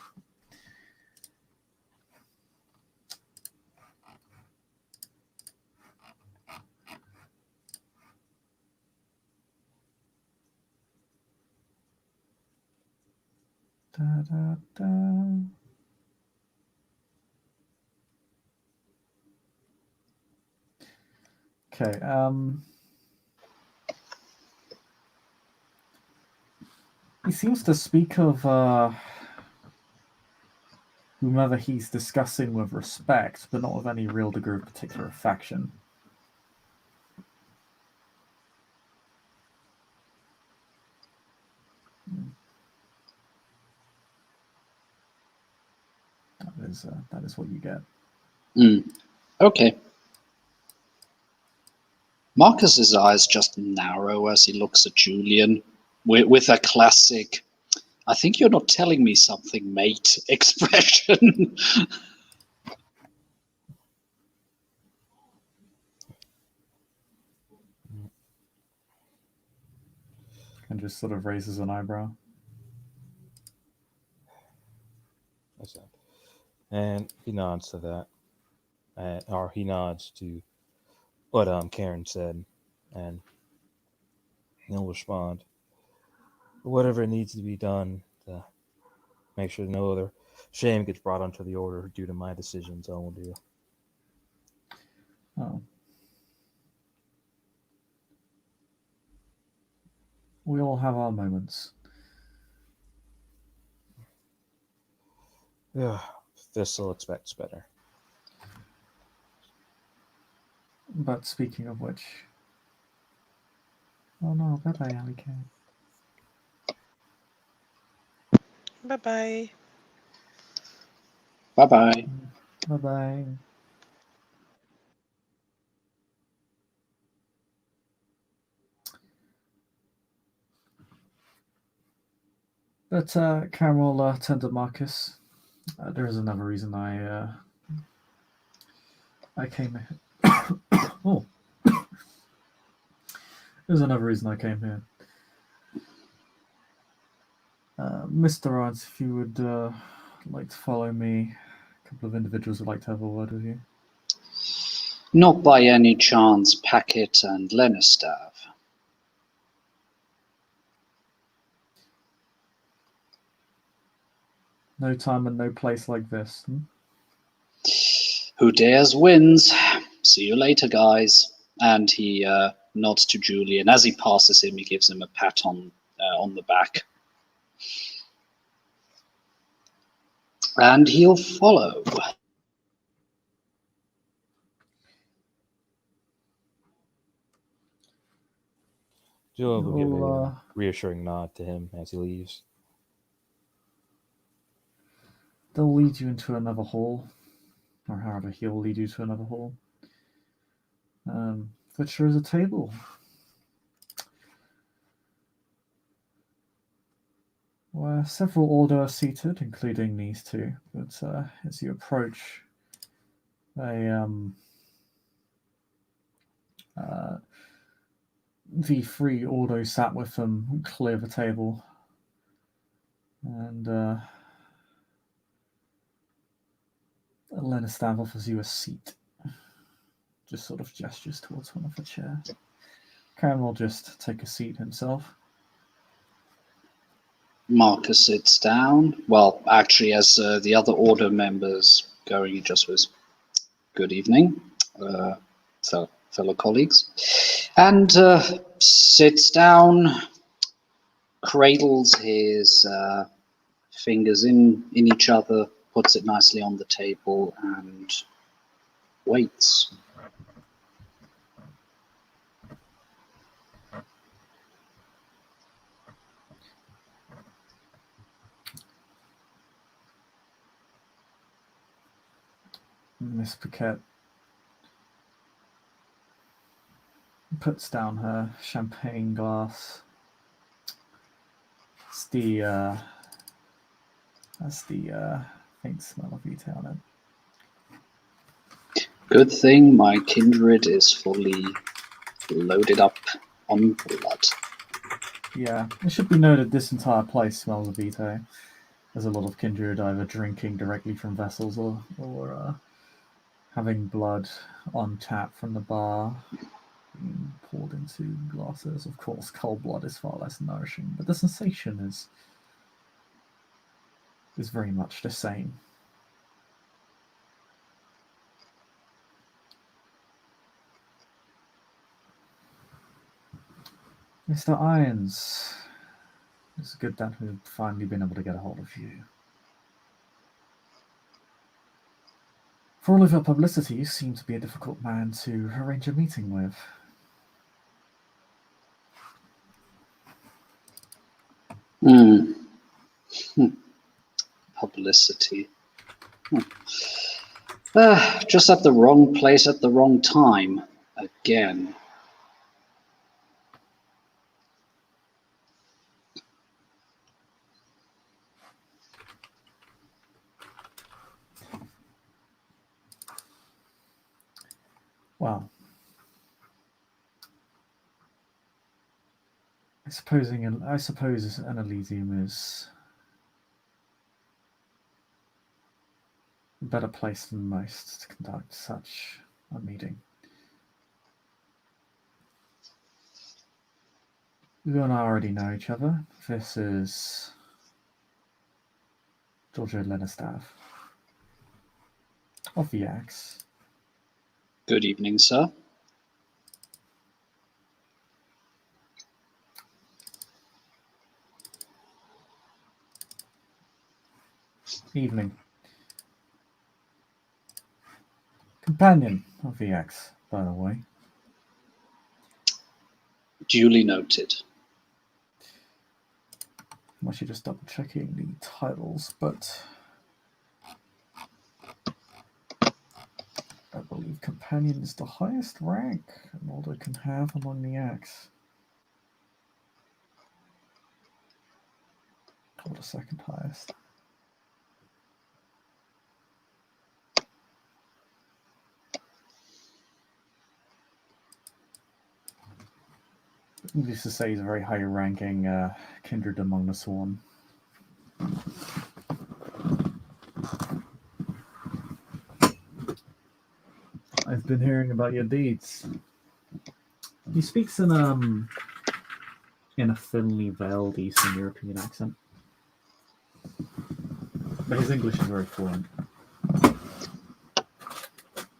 Da, da, da. Okay. He seems to speak of whomever he's discussing with respect, but not with any real degree of particular affection. That is what you get. Okay. Marcus's eyes just narrow as he looks at Julian with a classic, I think you're not telling me something, mate, expression. And just sort of raises an eyebrow. That's it. And he nods to that, or he nods to what Karen said, and he'll respond. Whatever needs to be done to make sure no other shame gets brought onto the order due to my decisions, I will do. Oh. We all have our moments. Yeah, Thistle expects better. But speaking of which... Oh no, bye-bye, Alley Cat. Bye-bye. Bye-bye. Bye-bye. But Karen will turn to Marcus. There is another reason I came here. Oh. There's another reason I came here. Mr. Rance, if you would like to follow me, a couple of individuals would like to have a word with you. Not by any chance Packet and Lenistav. No time and no place like this. Who dares wins. See you later, guys. And he nods to Julian. As he passes him, he gives him a pat on the back. And he'll follow. Joe will give a reassuring nod to him as he leaves. They'll lead you into another hall, or however he'll lead you to another hall. Which there is a table. Where several order are seated, including these two. But as you approach, the three Ordo sat with them, clear the table. And Lenistav offers you a seat. Just sort of gestures towards one of the chairs. Karen will just take a seat himself. Marcus sits down. Well, actually, as the other order members going, he just was, good evening, fellow colleagues, and sits down, cradles his fingers in each other, puts it nicely on the table, and waits. Miss Paquette puts down her champagne glass. It's that's the faint smell of vitae on it. Good thing my kindred is fully loaded up on blood. Yeah, it should be noted this entire place smells of vitae. There's a lot of kindred either drinking directly from vessels or having blood on tap from the bar being poured into glasses. Of course, cold blood is far less nourishing, but the sensation is very much the same. Mr. Irons, it's good that we've finally been able to get a hold of you. For all of your publicity, you seem to be a difficult man to arrange a meeting with. Publicity. Just at the wrong place at the wrong time. Again. Well, I suppose an Elysium is a better place than most to conduct such a meeting. You and I already know each other. This is Giorgio Lenistaff of the Axe. Good evening, sir. Evening. Companion of the Axe, by the way. Duly noted. I'm actually just double checking the titles, but I believe Companion is the highest rank an order can have among the Axe. Or the second highest. Needless to say, he's a very high-ranking kindred among the Swarm. I've been hearing about your deeds. He speaks in a thinly veiled Eastern European accent, but his English is very fluent.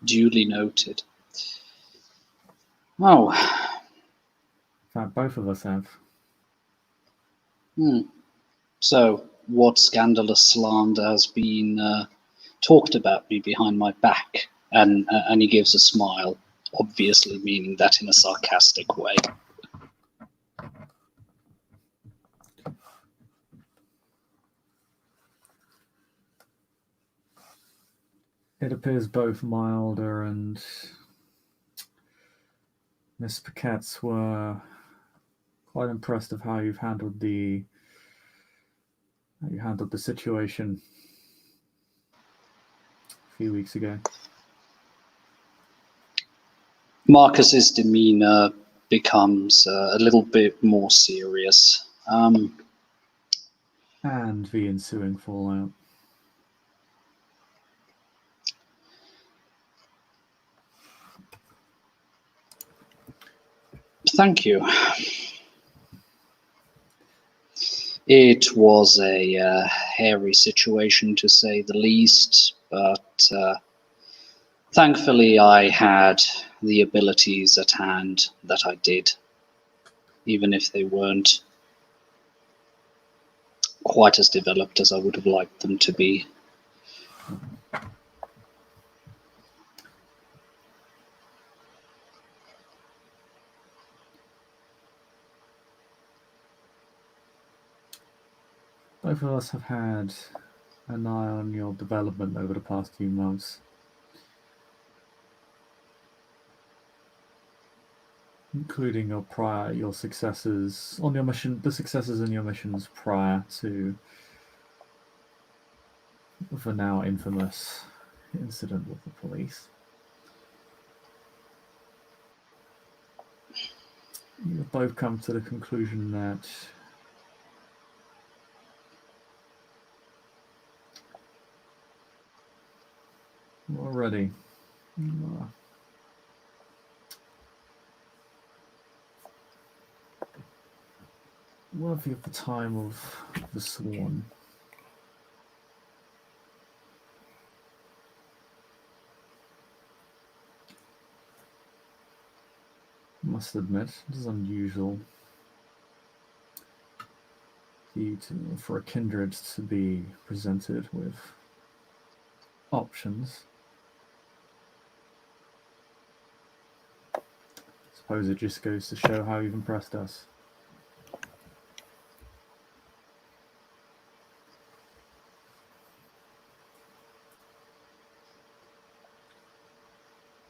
Duly noted. Oh. In fact, both of us have. So, what scandalous slander has been talked about me behind my back? And he gives a smile, obviously meaning that in a sarcastic way. It appears both Milder and Miss Paquette's were quite impressed of how you've handled the situation a few weeks ago. Marcus's demeanor becomes a little bit more serious. And the ensuing fallout. Thank you. It was a hairy situation, to say the least, but thankfully I had the abilities at hand that I did, even if they weren't quite as developed as I would have liked them to be. Both of us have had an eye on your development over the past few months, including your successes on your mission, the successes in your missions prior to the now infamous incident with the police. You've both come to the conclusion that already worthy of the time of the Sworn. I must admit, it is unusual for a kindred to be presented with options. I suppose it just goes to show how you've impressed us.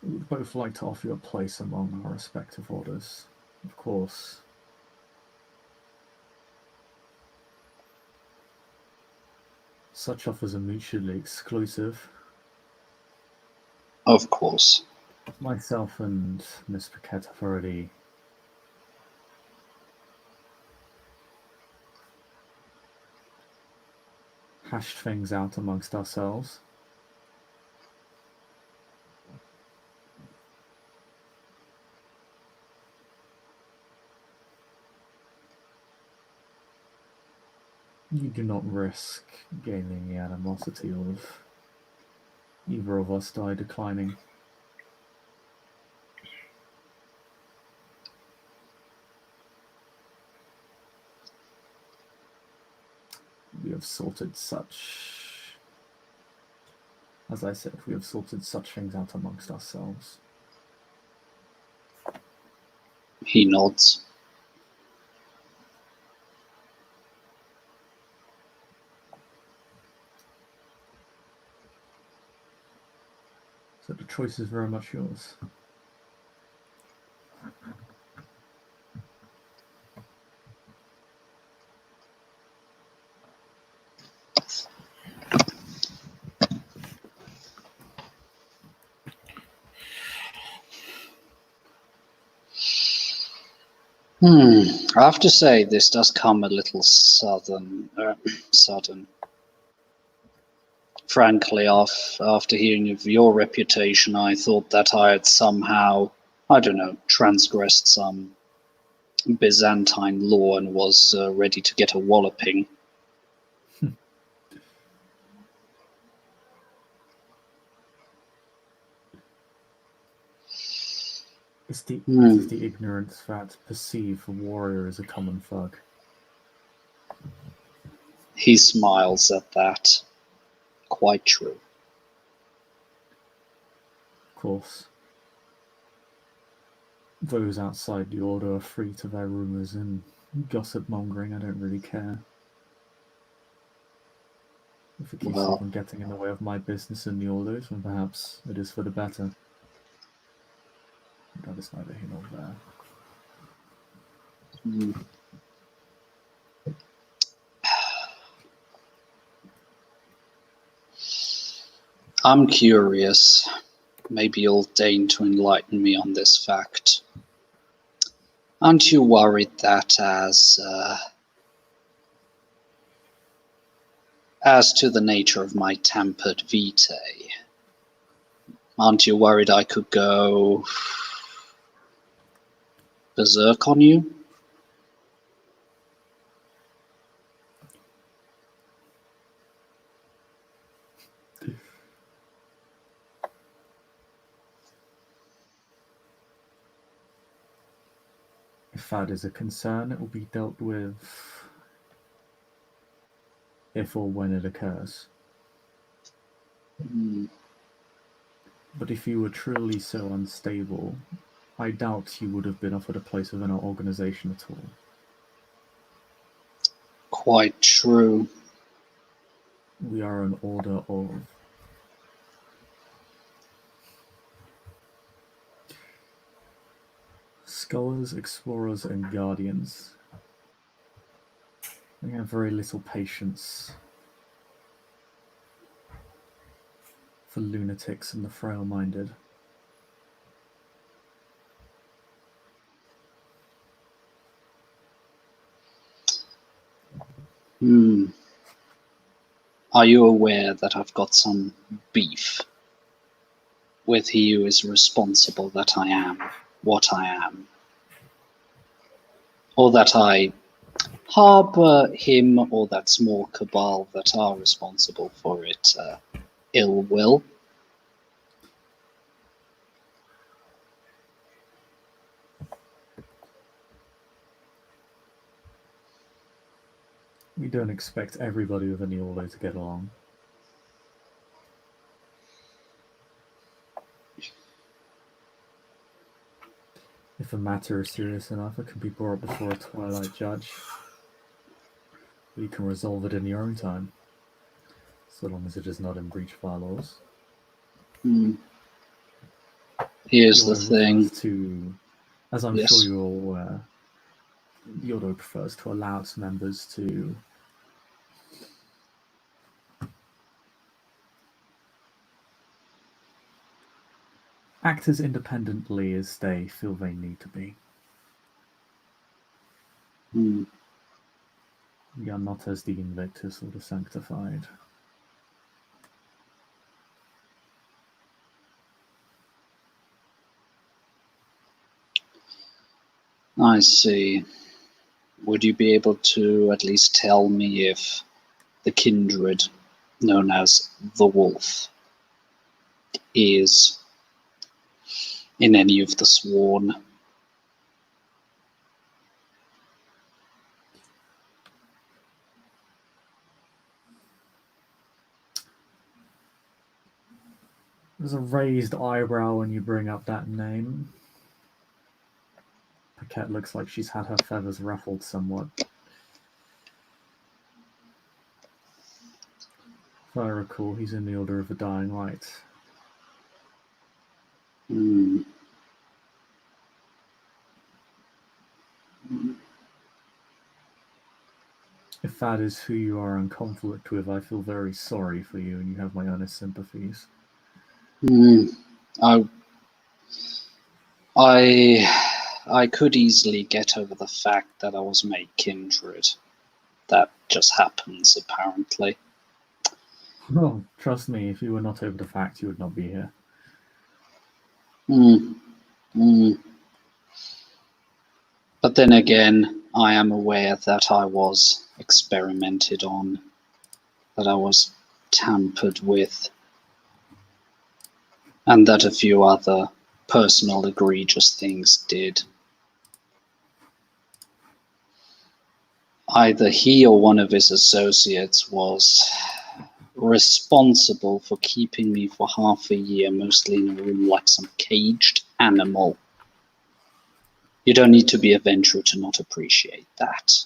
We would both like to offer you a place among our respective orders, of course. Such offers are mutually exclusive. Of course. Myself and Miss Paquette have already hashed things out amongst ourselves. You do not risk gaining the animosity of either of us by declining. We have sorted such, as I said, we have sorted such things out amongst ourselves. He nods. So the choice is very much yours. I have to say, this does come a little sudden. Frankly, after hearing of your reputation, I thought that I had somehow, I don't know, transgressed some Byzantine law and was ready to get a walloping. It is the ignorance that perceive a warrior as a common thug. He smiles at that. Quite true. Of course, those outside the order are free to their rumours and gossip mongering. I don't really care. If it keeps them from getting in the way of my business in the orders, then perhaps it is for the better. That is neither here nor there. I'm curious. Maybe you'll deign to enlighten me on this fact. Aren't you worried that as to the nature of my tempered vitae, aren't you worried I could go berserk on you? If that is a concern, it will be dealt with if or when it occurs. Hmm. But if you were truly so unstable, I doubt you would have been offered a place within our organization at all. Quite true. We are an order of scholars, explorers, and guardians. We have very little patience for lunatics and the frail-minded. Hmm. Are you aware that I've got some beef with he who is responsible that I am what I am? Or that I harbour him or that small cabal that are responsible for it ill will? We don't expect everybody within the order to get along. If a matter is serious enough, it can be brought before a Twilight Judge. You can resolve it in your own time, so long as it is not in breach of our laws. Hmm. Here's the Yodo thing. prefers to, as I'm Yes. sure you're all aware, Yodo prefers to allow its members to act as independently as they feel they need to be. Hmm. We are not as the Invictus or the Sanctified. I see. Would you be able to at least tell me if the kindred known as the Wolf is in any of the sworn? There's a raised eyebrow when you bring up that name. Paquette looks like she's had her feathers ruffled somewhat. If I recall, he's in the Order of the Dying Light. Hmm. If that is who you are in conflict with, I feel very sorry for you, and you have my earnest sympathies. Hmm. I could easily get over the fact that I was made kindred. That just happens, apparently. Oh, trust me, if you were not over the fact, you would not be here. Hmm. Hmm. But then again, I am aware that I was experimented on, that I was tampered with, and that a few other personal egregious things did. Either he or one of his associates was responsible for keeping me for half a year, mostly in a room like some caged animal. You don't need to be a venturer to not appreciate that.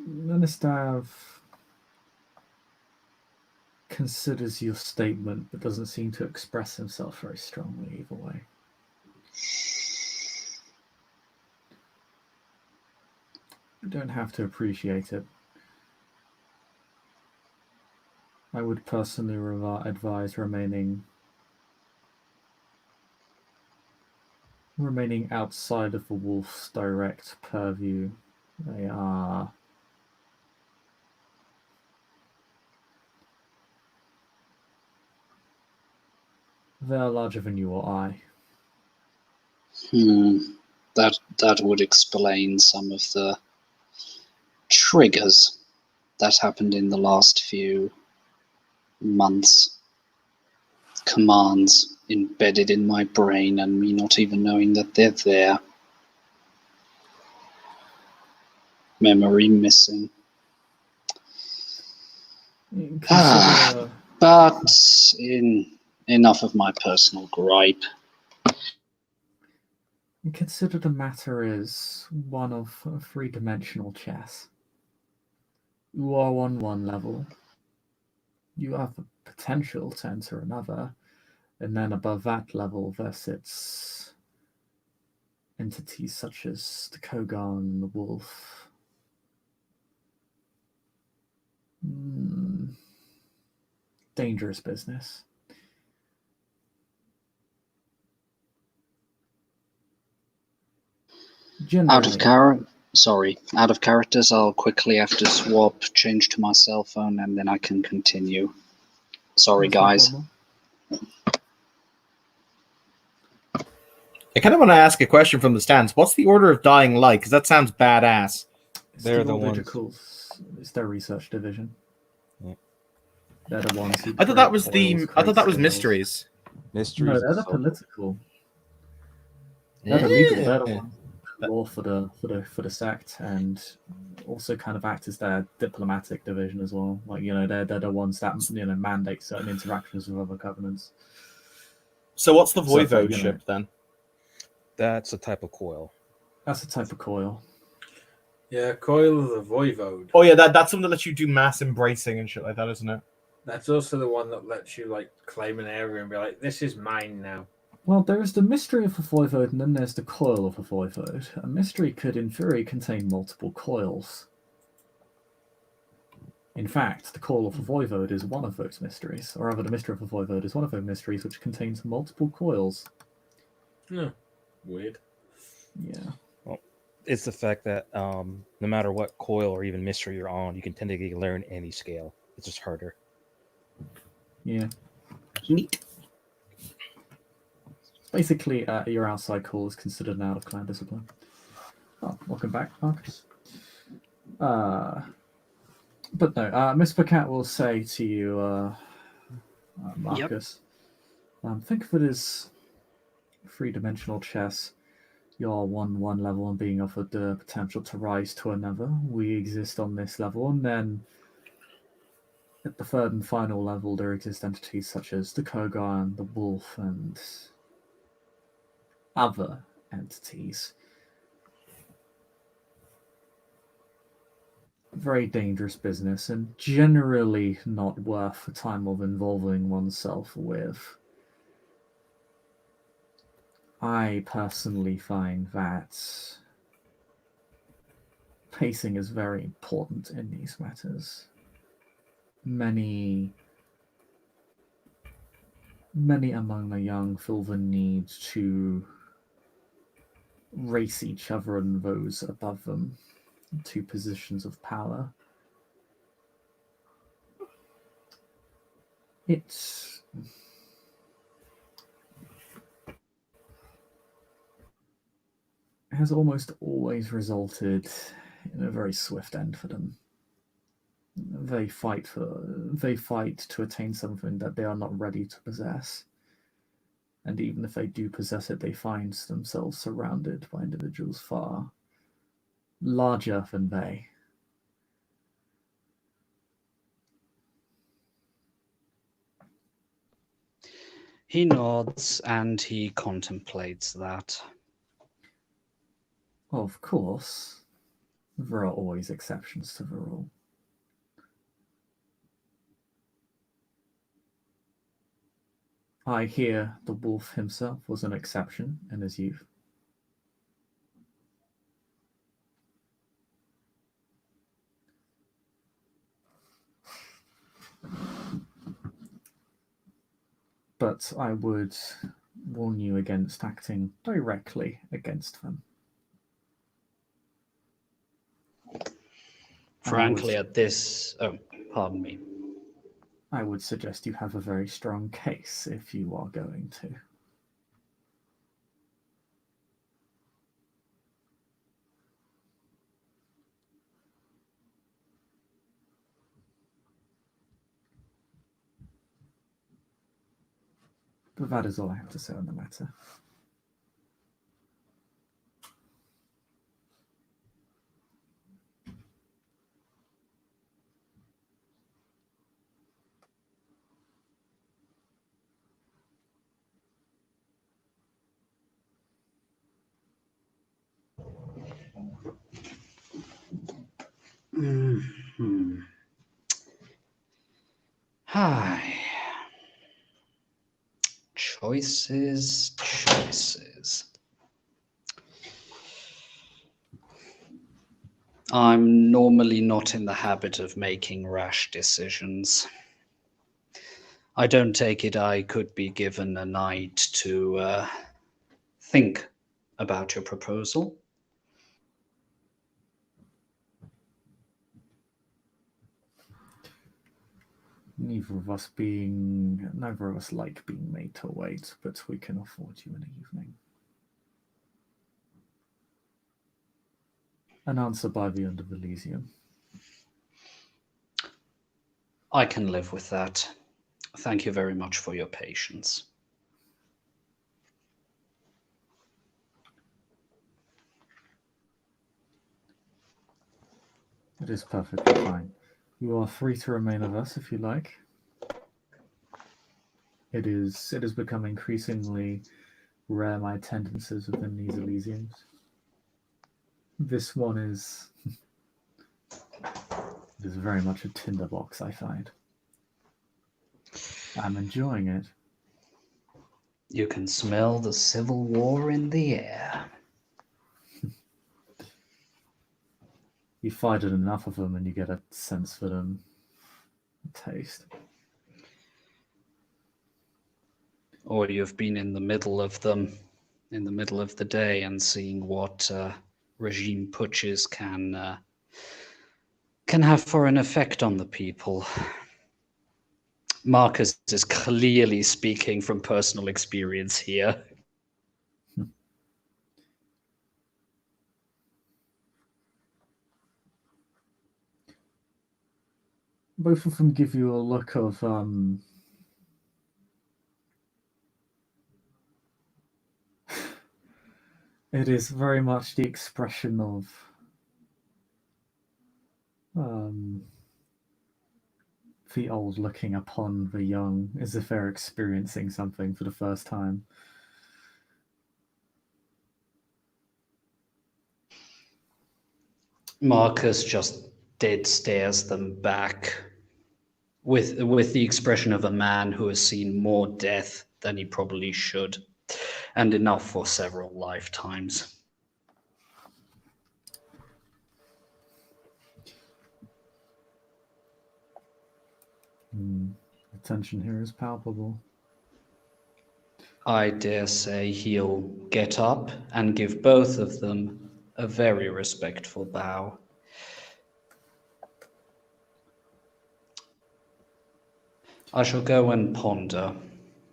Ministav considers your statement, but doesn't seem to express himself very strongly either way. You don't have to appreciate it. I would personally advise remaining outside of the wolf's direct purview. They are larger than you or I. That would explain some of the triggers that happened in the last few months. Commands embedded in my brain and me not even knowing that they're there. Memory missing. Consider, But enough of my personal gripe. consider the matter is one of three-dimensional chess. You are on one level. You have the potential to enter another, and then above that level there sits entities such as the Kogan, the Wolf. Dangerous business. Out of Generally, characters, I'll quickly have to swap, change to my cell phone, and then I can continue. Sorry, that's no guys. problem. I kind of want to ask a question from the stands. What's the order of dying like? Because that sounds badass. It's They're the the ones- Orbiticals. It's their research division. Yeah. They're the ones who. I thought that create was coils, I thought that create was skills. mysteries. Mysteries. No, they're the is social. political. They're the legal. They're the Yeah. ones who law for the sect, and also kind of act as their diplomatic division as well. Like they're the ones that mandate certain interactions with other covenants. So what's the So for, voivodeship then? That's a type of coil. That's a type of coil. Yeah, Coil of the Voivode. Oh yeah, that's something that lets you do mass embracing and shit like that, isn't it? That's also the one that lets you like claim an area and be like, "This is mine now." Well, there's the mystery of a voivode, and then there's the coil of a voivode. A mystery could, in theory, contain multiple coils. In fact, the coil of a voivode is one of those mysteries, or rather, the mystery of a voivode is one of those mysteries which contains multiple coils. Yeah, weird. Yeah. Well, it's the fact that no matter what coil or even mystery you're on, you can tend to learn any scale. It's just harder. Yeah. Neat. Basically, your outside call is considered an out-of-clan discipline. Oh, welcome back, Marcus. But no, Miss Pacat will say to you, Marcus, think of it as three-dimensional chess. You're one level and being offered the potential to rise to another. We exist on this level, and then at the third and final level, there exist entities such as the Kogan, the Wolf, and other entities. Very dangerous business, and generally not worth the time of involving oneself with. I personally find that pacing is very important in these matters. Many among the young feel the need to race each other and those above them to positions of power. It has almost always resulted in a very swift end for them. They fight to attain something that they are not ready to possess. And even if they do possess it, they find themselves surrounded by individuals far larger than they. He nods and he contemplates that. Of course, there are always exceptions to the rule. I hear the wolf himself was an exception in his youth. But I would warn you against acting directly against them. Frankly, at this... Oh, pardon me. I would suggest you have a very strong case if you are going to. But that is all I have to say on the matter. Mhm. Hi. Choices. I'm normally not in the habit of making rash decisions. I don't take it I could be given a night to think about your proposal. Neither of us like being made to wait, but we can afford you an evening. An answer by the end of Elysium. I can live with that. Thank you very much for your patience. It is perfectly fine. You are free to remain with us if you like. It has become increasingly rare my attendances within these Elysiums. This one is it is very much a tinderbox, I find. I'm enjoying it. You can smell the civil war in the air. You fight it enough of them and you get a sense for them. A taste. Or you've been in the middle of them, in the middle of the day, and seeing what regime putsches can have for an effect on the people. Marcus is clearly speaking from personal experience here. Both of them give you a look of it is very much the expression of the old looking upon the young as if they're experiencing something for the first time. Marcus just dead stares them back with the expression of a man who has seen more death than he probably should, and enough for several lifetimes. The tension here is palpable. I dare say he'll get up and give both of them a very respectful bow. I shall go and ponder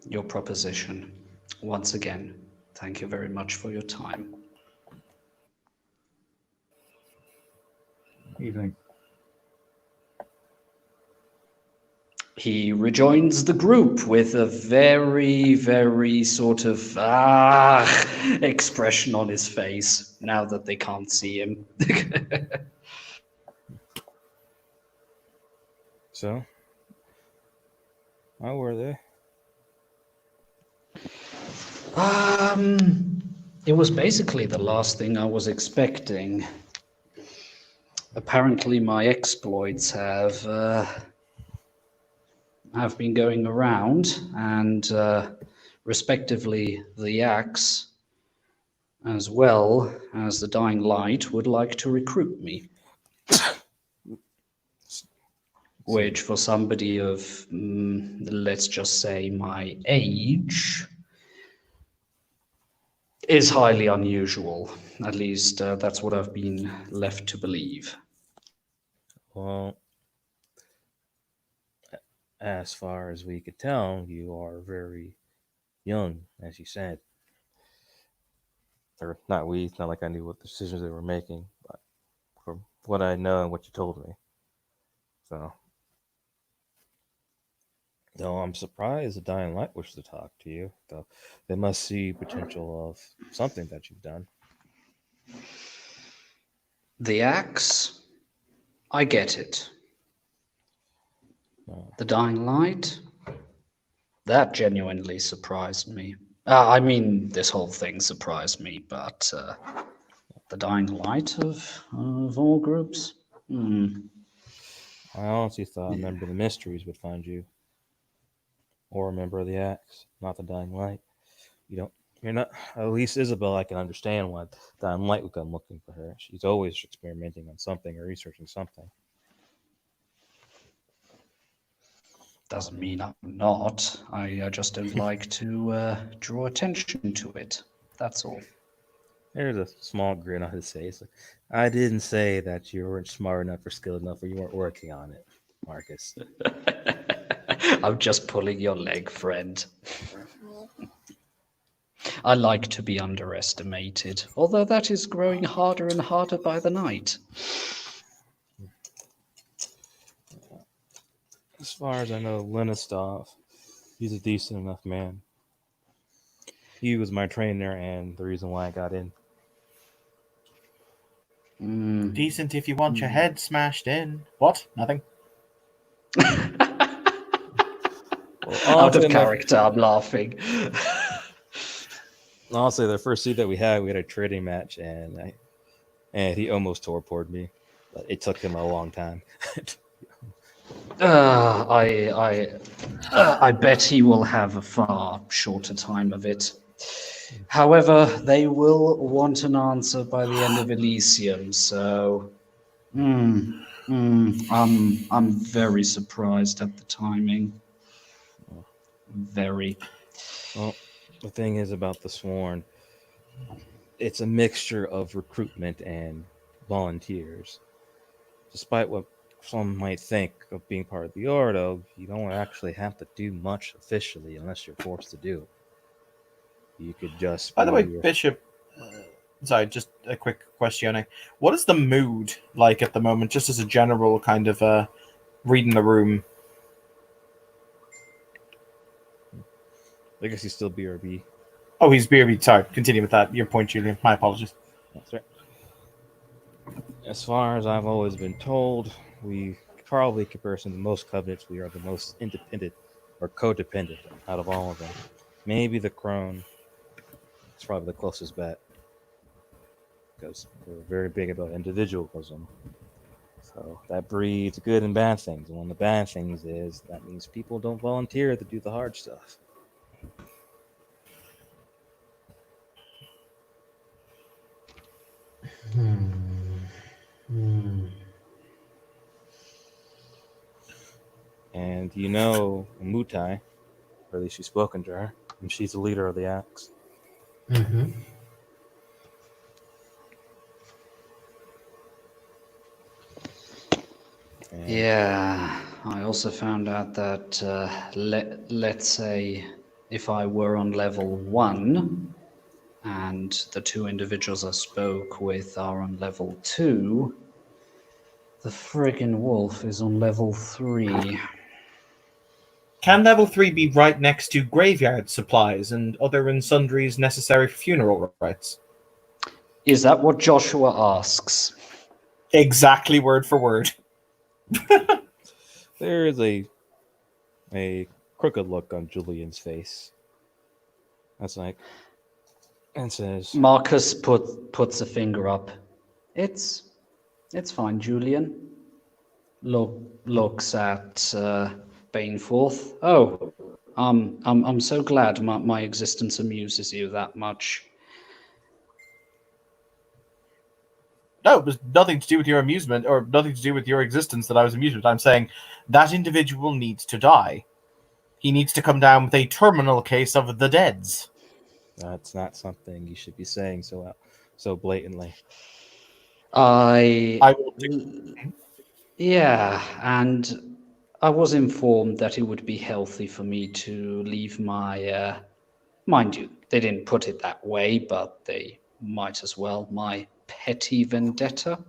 your proposition. Once again, thank you very much for your time. Evening. He rejoins the group with a very, very sort of expression on his face now that they can't see him. So, how were they? It was basically the last thing I was expecting. Apparently, my exploits have been going around, and respectively, the axe, as well as the Dying Light, would like to recruit me. Which, for somebody of, let's just say, my age, is highly unusual. At least that's what I've been left to believe. Well, as far as we could tell, you are very young, as you said. Or not we, it's not like I knew what decisions they were making, but from what I know and what you told me. So, Though I'm surprised the Dying Light wished to talk to you. Though they must see potential of something that you've done. The axe, I get it. Oh. The Dying Light, that genuinely surprised me. I mean, this whole thing surprised me, but the Dying Light of all groups? I honestly thought a member of the Mysteries would find you, or a member of the Axe, not the Dying Light. You're not. At least Isabel, I can understand why Dying Light would come looking for her. She's always experimenting on something or researching something. Doesn't mean I'm not. I just don't like to draw attention to it. That's all. There's a small grin on his face. I didn't say that you weren't smart enough or skilled enough or you weren't working on it, Marcus. I'm just pulling your leg, friend. I like to be underestimated, although that is growing harder and harder by the night. As far as I know, Lenistov, he's a decent enough man. He was my trainer and the reason why I got in. Decent if you want your head smashed in. What? Nothing. Out of character, I'm laughing. Honestly, the first suit that we had a trading match, and he almost torpored me, but it took him a long time. I bet he will have a far shorter time of it. However, they will want an answer by the end of Elysium, so I'm very surprised at the timing. Very. Well, the thing is about the Sworn, it's a mixture of recruitment and volunteers. Despite what some might think of being part of the Ordo, you don't actually have to do much officially unless you're forced to do it. You could just... By the way, Bishop, sorry, just a quick question. What is the mood like at the moment, just as a general kind of reading the room? I guess he's still BRB. Oh, he's BRB. Sorry, continue with that. Your point, Julian. My apologies. That's right. As far as I've always been told, we probably, in comparison to most covenants, we are the most independent or codependent out of all of them. Maybe the Crone is probably the closest bet, because we're very big about individualism. So that breeds good and bad things. And one of the bad things is that means people don't volunteer to do the hard stuff. And you know Mutai, or at least you've spoken to her, and she's the leader of the Axe. Mm-hmm. Yeah, I also found out that, let's say, if I were on level 1, and the 2 individuals I spoke with are on level 2, the friggin' wolf is on level 3. Can level 3 be right next to graveyard supplies and other and sundries necessary for funeral rites? Is that what Joshua asks? Exactly word for word. There is a crooked look on Julian's face. That's like, and says, Marcus puts a finger up. It's fine, Julian. Looks at Baneforth. Oh, I'm so glad my existence amuses you that much. No, it was nothing to do with your amusement, or nothing to do with your existence that I was amused with. I'm saying that individual needs to die. He needs to come down with a terminal case of the deads. that's not something you should be saying so blatantly. I will Yeah, and I was informed that it would be healthy for me to leave my, mind you, they didn't put it that way, but they might as well, my petty vendetta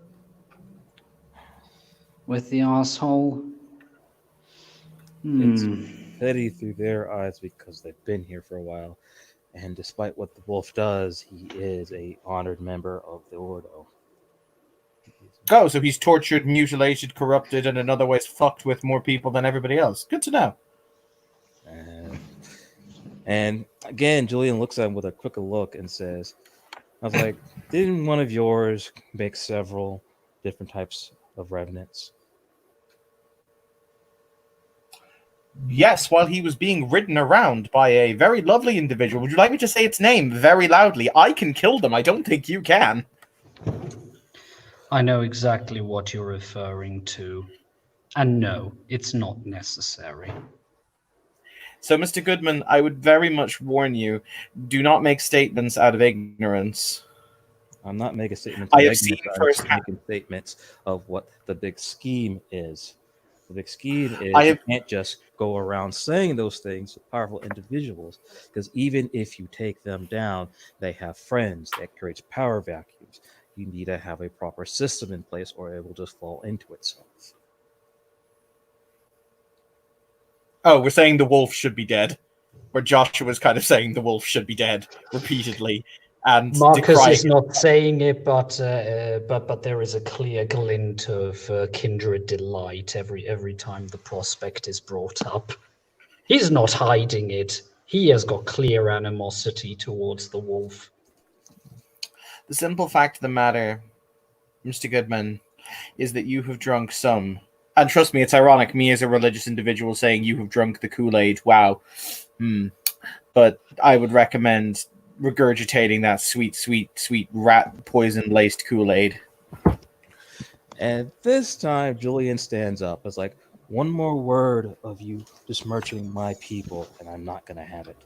with the asshole. pity through their eyes because they've been here for a while. And despite what the wolf does, he is a honored member of the Ordo. Oh, so he's tortured, mutilated, corrupted, and in other ways fucked with more people than everybody else. Good to know. And again, Julian looks at him with a quick look and says, I was like, didn't one of yours make several different types of revenants? Yes, while he was being ridden around by a very lovely individual. Would you like me to say its name very loudly? I can kill them. I don't think you can. I know exactly what you're referring to. And no, it's not necessary. So, Mr. Goodman, I would very much warn you, do not make statements out of ignorance. I'm not making statements. I have seen I'm firsthand. making statements of what the big scheme is. The big scheme is you can't just go around saying those things to powerful individuals, because even if you take them down, they have friends. That creates power vacuums. You need to have a proper system in place, or it will just fall into itself. Oh, we're saying the wolf should be dead. Where Joshua's kind of saying the wolf should be dead repeatedly. And Marcus is not saying it, but there is a clear glint of kindred delight every time the prospect is brought up. He's not hiding it. He has got clear animosity towards the wolf. The simple fact of the matter, Mr. Goodman, is that you have drunk some. And trust me, it's ironic, me as a religious individual saying you have drunk the Kool-Aid. Wow. But I would recommend regurgitating that sweet rat poison-laced Kool-Aid. And this time, Julian stands up. It's like, one more word of you besmirching my people, and I'm not going to have it.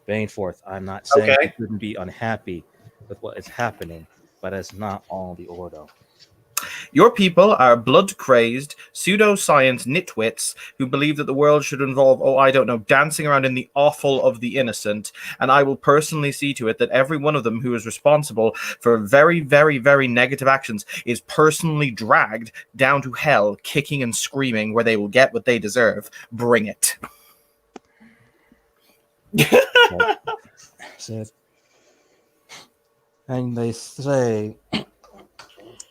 Baneforth, I'm not saying you shouldn't be unhappy with what is happening, but it's not all the Ordo. Your people are blood-crazed, pseudo-science nitwits who believe that the world should involve, dancing around in the offal of the innocent, and I will personally see to it that every one of them who is responsible for very, very, very negative actions is personally dragged down to hell, kicking and screaming, where they will get what they deserve. Bring it. And they say,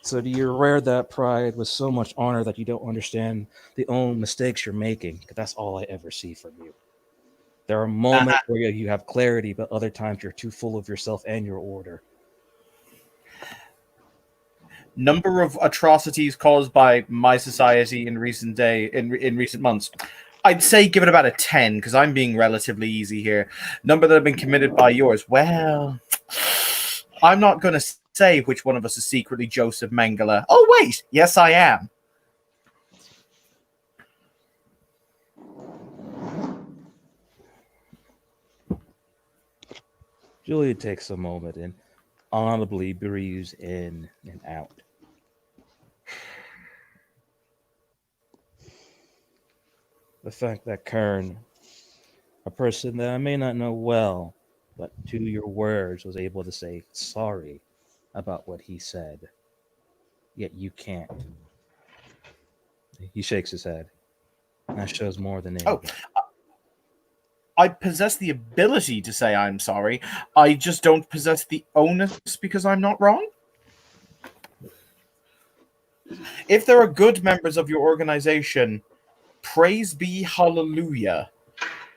so do you wear that pride with so much honor that you don't understand the own mistakes you're making? That's all I ever see from you. There are moments where you have clarity, but other times you're too full of yourself and your order. Number of atrocities caused by my society in recent months. I'd say give it about a 10, because I'm being relatively easy here. Number that have been committed by yours. Well, I'm not going to say which one of us is secretly Joseph Mengele. Oh, wait. Yes, I am. Julia takes a moment and audibly breathes in and out. The fact that Kern, a person that I may not know well, but to your words was able to say sorry about what he said, yet you can't. He shakes his head. That shows more than anything. I possess the ability to say I'm sorry. I just don't possess the onus because I'm not wrong. If there are good members of your organization, praise be hallelujah.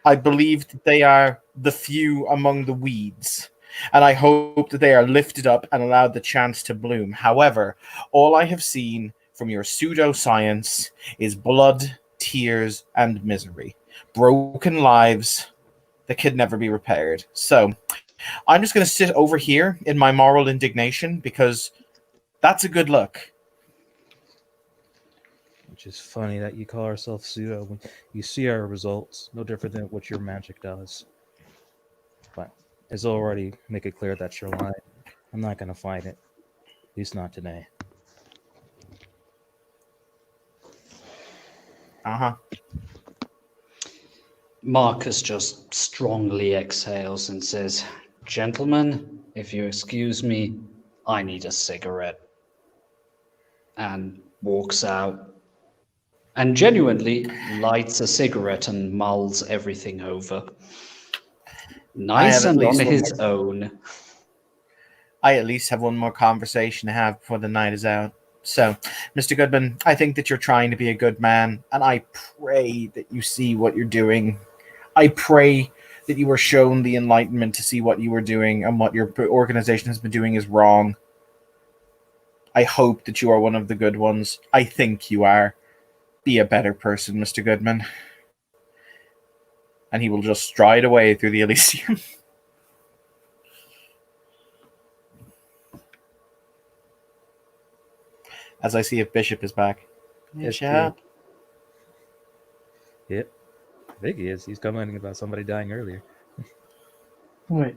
I believe that they are the few among the weeds, and I hope that they are lifted up and allowed the chance to bloom. However, all I have seen from your pseudoscience is blood, tears, and misery. Broken lives that could never be repaired. So I'm just going to sit over here in my moral indignation, because that's a good look. Which is funny that you call ourselves pseudo when you see our results, no different than what your magic does. But it's already make it clear that you're lying. I'm not going to fight it. At least not today. Marcus just strongly exhales and says, "Gentlemen, if you excuse me, I need a cigarette." And walks out. and genuinely lights a cigarette and mulls everything over. Nice at and on least one his own. I at least have one more conversation to have before the night is out. So, Mr. Goodman, I think that you're trying to be a good man, and I pray that you see what you're doing. I pray that you are shown the enlightenment to see what you are doing and what your organization has been doing is wrong. I hope that you are one of the good ones. I think you are. Be a better person, Mr. Goodman. And he will just stride away through the Elysium. As I see if Bishop is back. Bishop. Yep. I think he is. He's commenting about somebody dying earlier. Wait.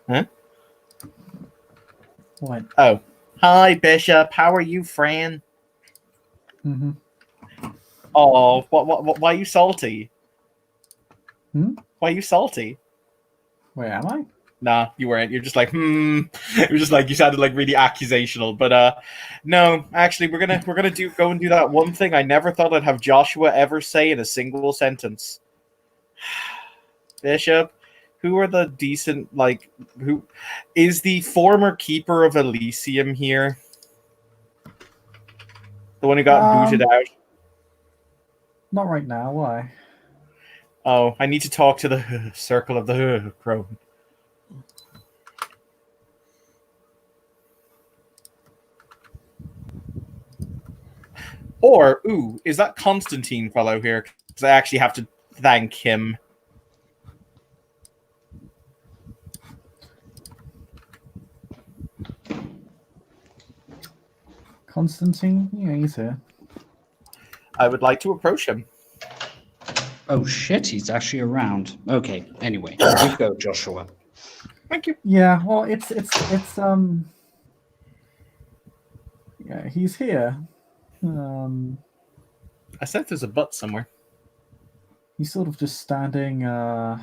Huh? What? Oh. Hi, Bishop. How are you, Fran? Mm-hmm. Oh, why are you salty? Hmm? Why are you salty? Wait, am I? Nah, you weren't. You're just like, It was just like you sounded like really accusational. But no, actually we're gonna go and do that one thing I never thought I'd have Joshua ever say in a single sentence. Bishop, who are the decent who is the former keeper of Elysium here? The one who got booted out? Not right now. Why? Oh, I need to talk to the circle of the crone. Or, ooh, is that Constantine fellow here? Because I actually have to thank him. Constantine? Yeah, he's here. I would like to approach him. Oh shit, he's actually around. Okay, anyway, you go, Joshua. Thank you. Yeah, well, it's yeah, he's here. I said there's a butt somewhere. He's sort of just standing on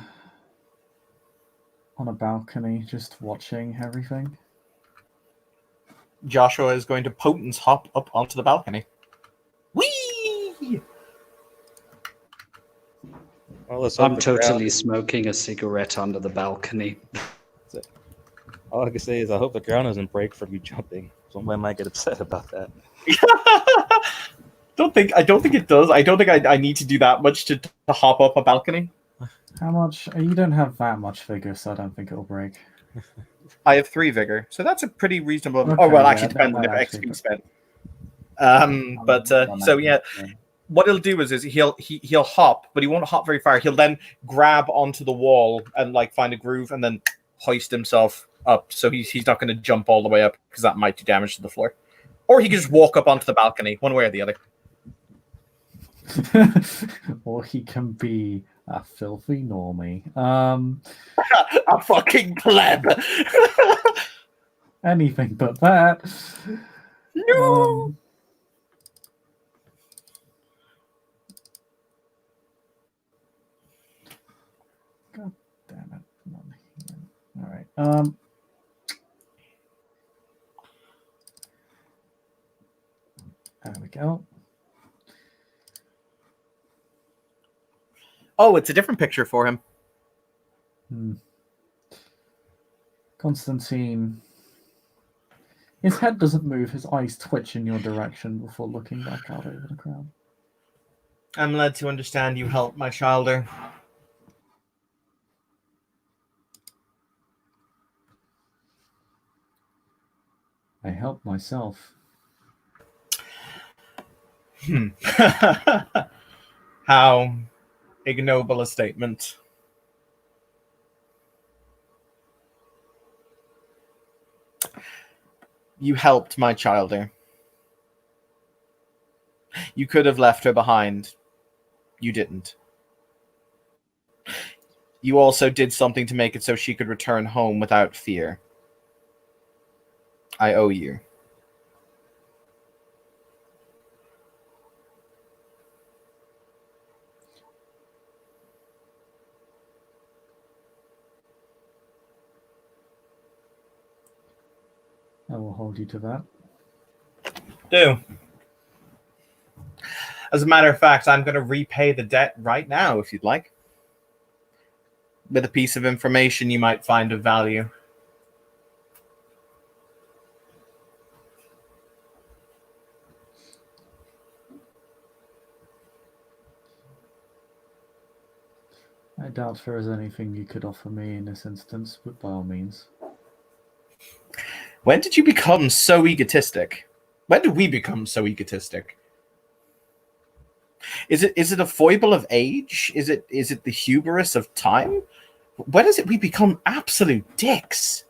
a balcony, just watching everything. Joshua is going to Potence hop up onto the balcony. Whee! Well, let's hope I'm the totally crowd- smoking a cigarette under the balcony. All I can say is I hope the ground doesn't break from you jumping. Somebody might get upset about that. I don't think it does. I don't think I need to do that much to hop up a balcony. How much? You don't have that much vigor, so I don't think it'll break. I have 3 vigor, so that's a pretty reasonable. Okay, oh well, yeah, actually, depends on if actually, XP but- spent. So yeah, what he'll do is he'll hop, but he won't hop very far. He'll then grab onto the wall and find a groove and then hoist himself up. So he's not going to jump all the way up because that might do damage to the floor. Or he can just walk up onto the balcony, one way or the other. Or he can be a filthy normie. A fucking pleb. Anything but that. No. God damn it! Not here. All right. There we go. Oh, it's a different picture for him. Constantine. His head doesn't move, his eyes twitch in your direction before looking back out over the crowd. I'm led to understand you helped my childer. I helped myself. How ignoble a statement. You helped my childer. You could have left her behind. You didn't. You also did something to make it so she could return home without fear. I owe you. I will hold you to that. Do. As a matter of fact, I'm going to repay the debt right now, if you'd like, with a piece of information you might find of value. I doubt there is anything you could offer me in this instance, but by all means. When did you become so egotistic? When did we become so egotistic? Is it a foible of age? Is it the hubris of time? When is it we become absolute dicks?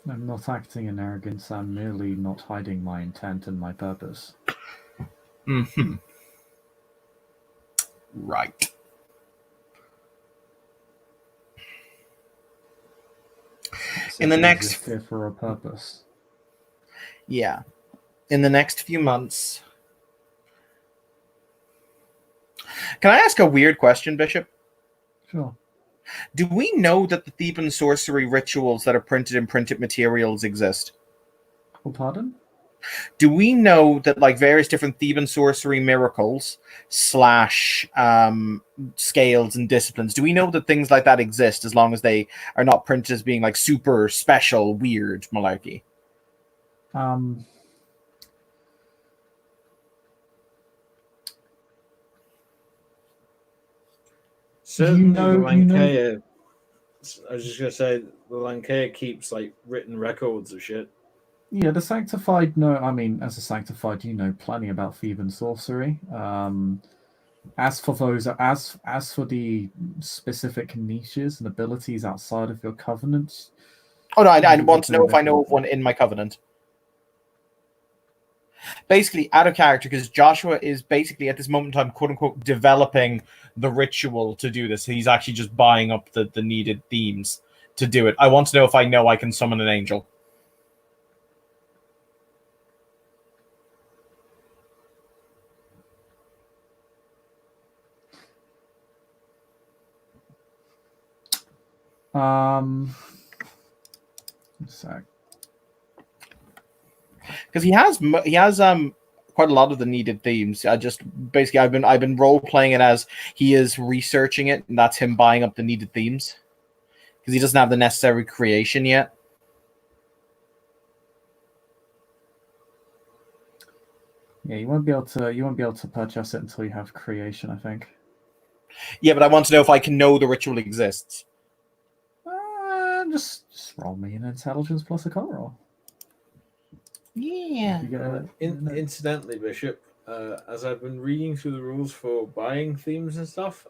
I'm not acting in arrogance, I'm merely not hiding my intent and my purpose. Mm-hmm. Right. In the next here for a purpose. Yeah. In the next few months. Can I ask a weird question, Bishop? Sure. Do we know that the Theban sorcery rituals that are printed in printed materials exist? Oh, pardon? Do we know that like various different Theban sorcery miracles / scales and disciplines, do we know that things like that exist as long as they are not printed as being like super special, weird malarkey? Certainly the Lankea. I was just gonna say the Lankea keeps like written records of shit. Yeah, the Sanctified know. I mean, as a Sanctified, you know plenty about Theban sorcery. As for the specific niches and abilities outside of your covenant. Oh no, I want to know if I know of one in my covenant. Basically, out of character, because Joshua is basically at this moment in time, quote unquote, developing the ritual to do this. He's actually just buying up the needed themes to do it. I want to know if I know I can summon an angel. Sorry. Because he has quite a lot of the needed themes. I've been role playing it as he is researching it, and that's him buying up the needed themes because he doesn't have the necessary creation yet. Yeah, you won't be able to purchase it until you have creation, I think. Yeah, but I want to know if I can know the ritual exists. Just roll me an intelligence plus a color roll. Yeah. Incidentally, Bishop, as I've been reading through the rules for buying themes and stuff,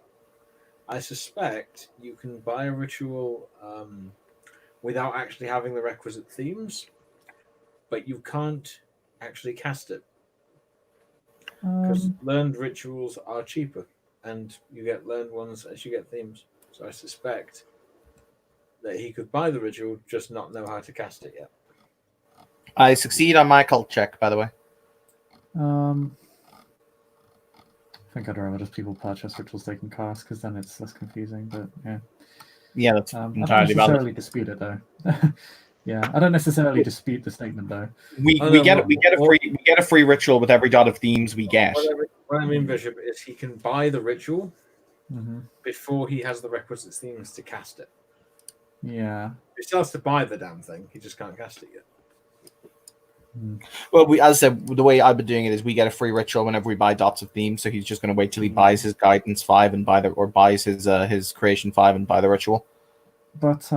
I suspect you can buy a ritual without actually having the requisite themes, but you can't actually cast it. Because learned rituals are cheaper, and you get learned ones as you get themes. So I suspect that he could buy the ritual, just not know how to cast it yet. I succeed on my cult check, by the way. I think I'd rather just people purchase rituals they can cast, because then it's less confusing. But yeah. Yeah, that's entirely valid. I don't necessarily dispute it though. Yeah, I don't necessarily dispute the statement though. We get a free ritual with every dot of themes we get. What I mean, Bishop, is he can buy the ritual Mm-hmm. before he has the requisite themes to cast it. Yeah. He still has to buy the damn thing. He just can't cast it yet. Well, as I said, the way I've been doing it is we get a free ritual whenever we buy dots of themes. So he's just going to wait till he buys his guidance 5 and buys his creation 5 and buy the ritual. But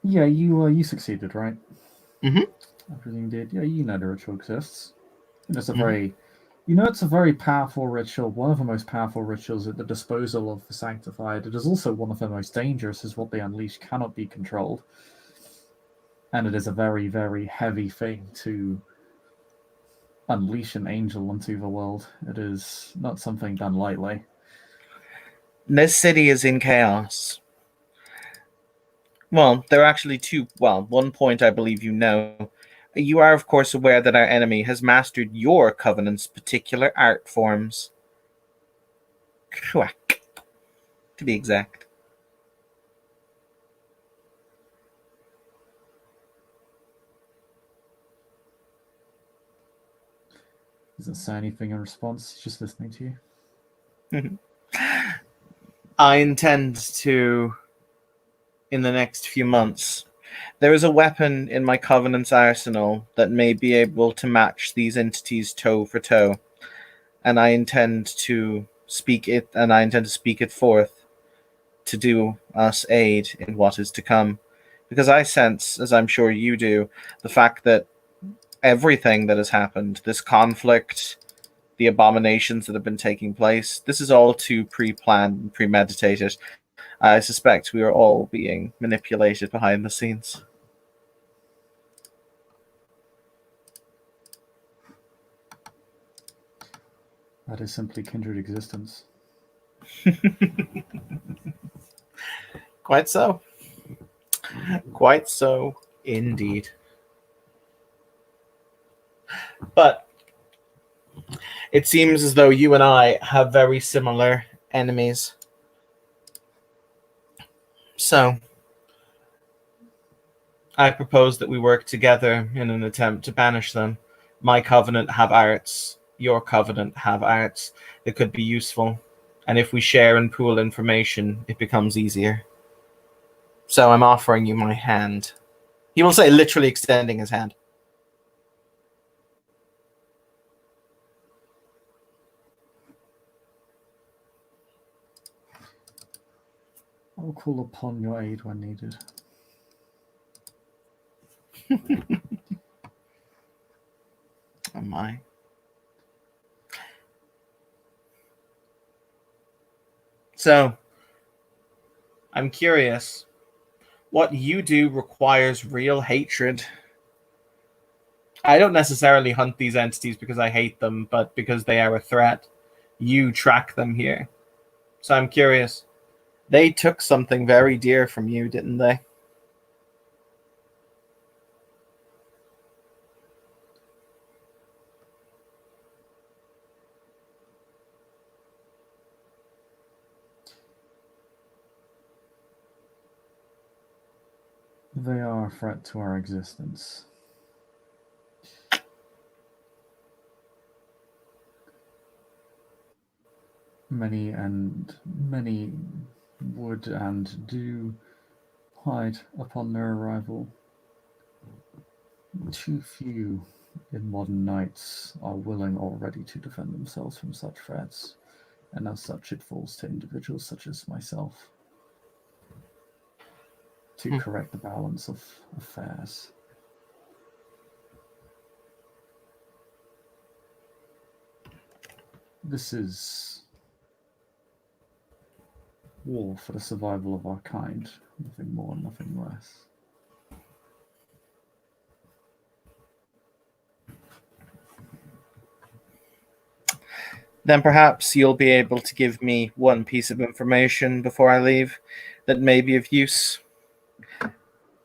yeah, you succeeded, right? Mm-hmm. I presume you did. Yeah, you know the ritual exists. And it's it's a very powerful ritual, one of the most powerful rituals at the disposal of the Sanctified. It is also one of the most dangerous, as what they unleash cannot be controlled. And it is a very, very heavy thing to unleash an angel into the world. It is not something done lightly. This city is in chaos. Well, there are actually two. Well, one point I believe you know. You are, of course, aware that our enemy has mastered your Covenant's particular art forms. Quack, to be exact. Doesn't say anything in response. He's just listening to you. I intend to, in the next few months, there is a weapon in my Covenant's arsenal that may be able to match these entities toe for toe, and I intend to speak it forth to do us aid in what is to come. Because I sense, as I'm sure you do, the fact that everything that has happened, this conflict, the abominations that have been taking place, this is all too pre-planned and premeditated. I suspect we are all being manipulated behind the scenes. That is simply kindred existence. Quite so. Quite so, indeed. But it seems as though you and I have very similar enemies. So, I propose that we work together in an attempt to banish them. My Covenant have arts. Your Covenant have arts that could be useful. And if we share and pool information, it becomes easier. So I'm offering you my hand. He will say, literally extending his hand. I will call upon your aid when needed. Oh my. So, I'm curious. What you do requires real hatred. I don't necessarily hunt these entities because I hate them, but because they are a threat. You track them here. So I'm curious. They took something very dear from you, didn't they? They are a threat to our existence. Many would and do hide upon their arrival. Too few in modern knights are willing or ready to defend themselves from such threats, and as such it falls to individuals such as myself to correct the balance of affairs. This is war for the survival of our kind, nothing more, nothing less. Then perhaps you'll be able to give me one piece of information before I leave that may be of use.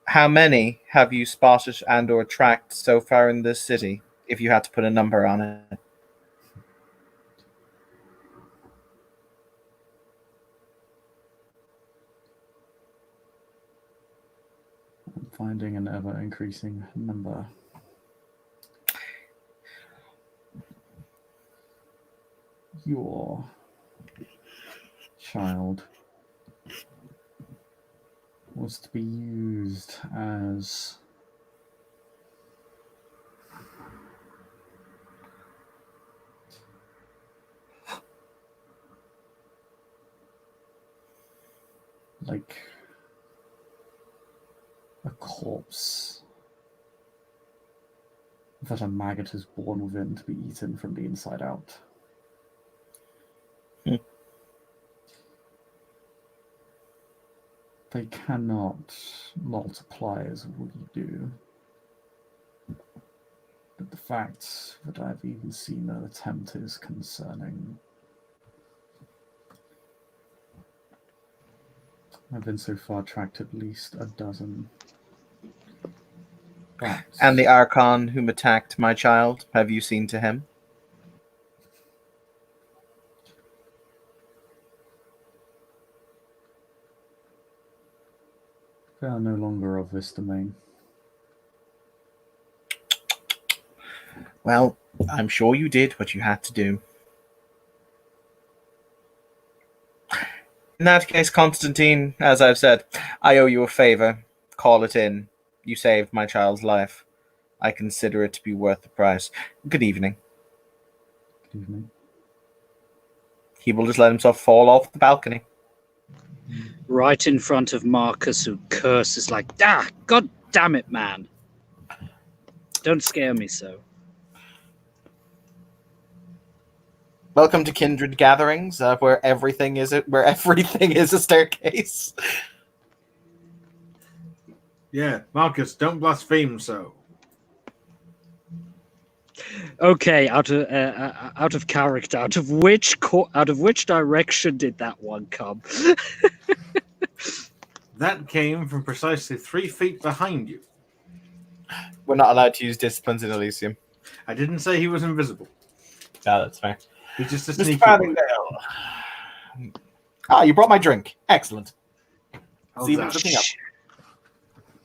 How many have you spotted and or tracked so far in this city, if you had to put a number on it? I'm finding an ever-increasing number. Your child was to be used as like a corpse that a maggot is born within to be eaten from the inside out. They cannot multiply as we do. But the fact that I've even seen an attempt is concerning. I've been so far tracked at least a dozen. Perhaps. And the Archon whom attacked my child, have you seen to him? They are no longer of this domain. Well, I'm sure you did what you had to do. In that case, Constantine, as I've said, I owe you a favor. Call it in. You saved my child's life. I consider it to be worth the price. Good evening. Good evening. He will just let himself fall off the balcony. Right in front of Marcus, who curses like, God damn it, man. Don't scare me so. Welcome to Kindred Gatherings, where everything is a staircase. Yeah, Marcus, don't blaspheme so. Okay, out of character, out of which direction did that one come? That came from precisely 3 feet behind you. We're not allowed to use disciplines in Elysium. I didn't say he was invisible. Yeah, that's fair. He's just a Mr. sneaky boy. Farthingdale. Ah, you brought my drink. Excellent. How's See that? everything up.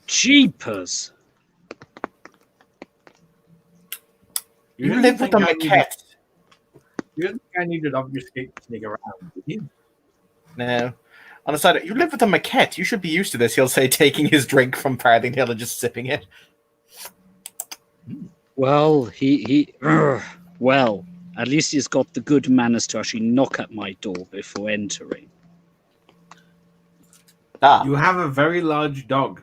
Jeepers. You didn't live with think a I needed- maquette. You didn't think I needed obfuscate to sneak around, did you? No. On the side, you live with a maquette. You should be used to this. He'll say, taking his drink from Farthingdale and just sipping it. Well, well, at least he's got the good manners to actually knock at my door before entering. Ah, You have a very large dog.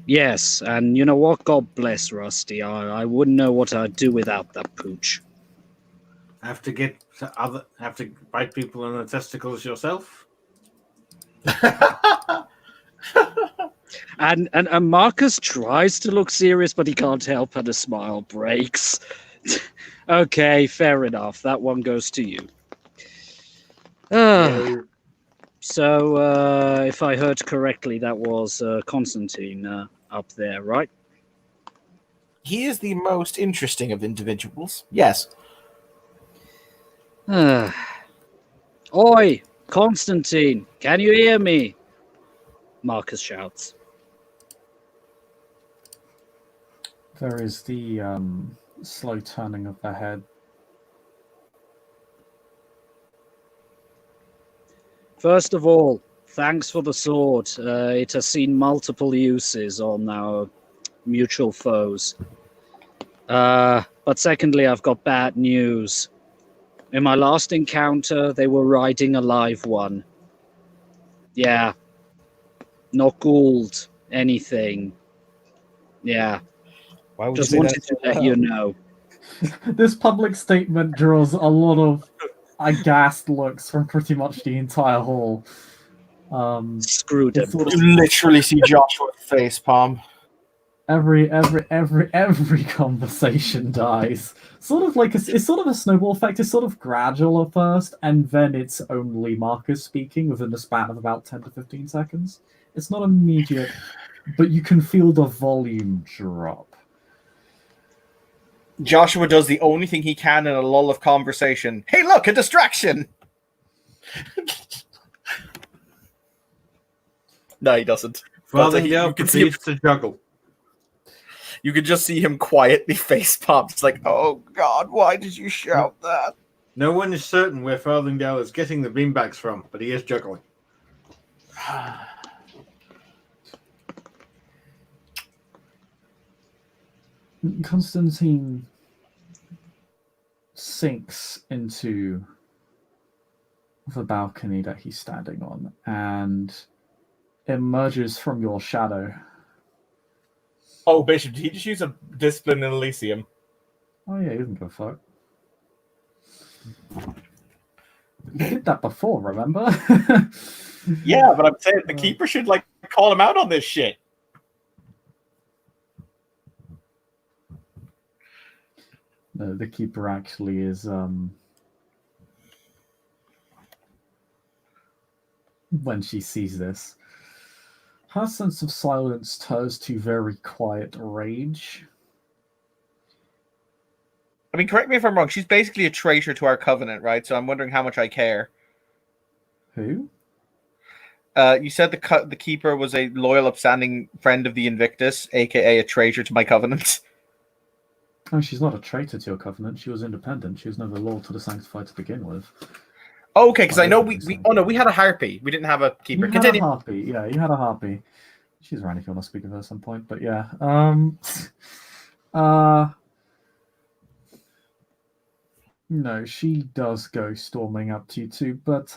Yes, and you know what? God bless Rusty. I wouldn't know what I'd do without that pooch. Have to bite people in the testicles yourself? And Marcus tries to look serious, but he can't help and a smile breaks. Okay, fair enough. That one goes to you. So, if I heard correctly, that was Constantine up there, right? he is the most interesting of individuals. Yes. Oi, Constantine, can you hear me? Marcus shouts. There is the slow turning of the head. First of all, thanks for the sword. It has seen multiple uses on our mutual foes. But secondly, I've got bad news. In my last encounter, they were riding a live one. Yeah. Not Gould, anything. Yeah. Why would Just you say wanted to that? let you know. This public statement draws a lot of aghast looks from pretty much the entire hall. Screw them. It's sort of- You literally see Joshua's face palm. every conversation dies. Sort of like it's sort of a snowball effect. It's sort of gradual at first, and then it's only Marcus speaking within the span of about 10 to 15 seconds. It's not immediate, but you can feel the volume drop. Joshua does the only thing he can in a lull of conversation. Hey, look, a distraction! No, he doesn't. Farthingale You can see him- proceeds to juggle. You can just see him quietly face palm. It's like, oh God, why did you shout that? No one is certain where Farthingale is getting the beanbags from, but he is juggling. Constantine sinks into the balcony that he's standing on and emerges from your shadow. Oh, Bishop, did he just use a discipline in Elysium? Oh yeah, he doesn't give a fuck. You did that before, remember? Yeah, but I'm saying the keeper should call him out on this shit. No, the keeper actually is when she sees this, Her sense of silence turns to very quiet rage. I mean, correct me if I'm wrong. She's basically a traitor to our covenant, right? So I'm wondering how much I care. Who? You said the keeper was a loyal, upstanding friend of the Invictus, aka a traitor to my covenant. Oh, she's not a traitor to your covenant. She was independent. She was never loyal to the Sanctified to begin with. Oh, okay, because I know Like, oh no, we had a harpy. We didn't have a keeper. You Continue. had a harpy. Yeah, you had a harpy. She's around if you want to speak of her at some point. But yeah. No, she does go storming up to you too, but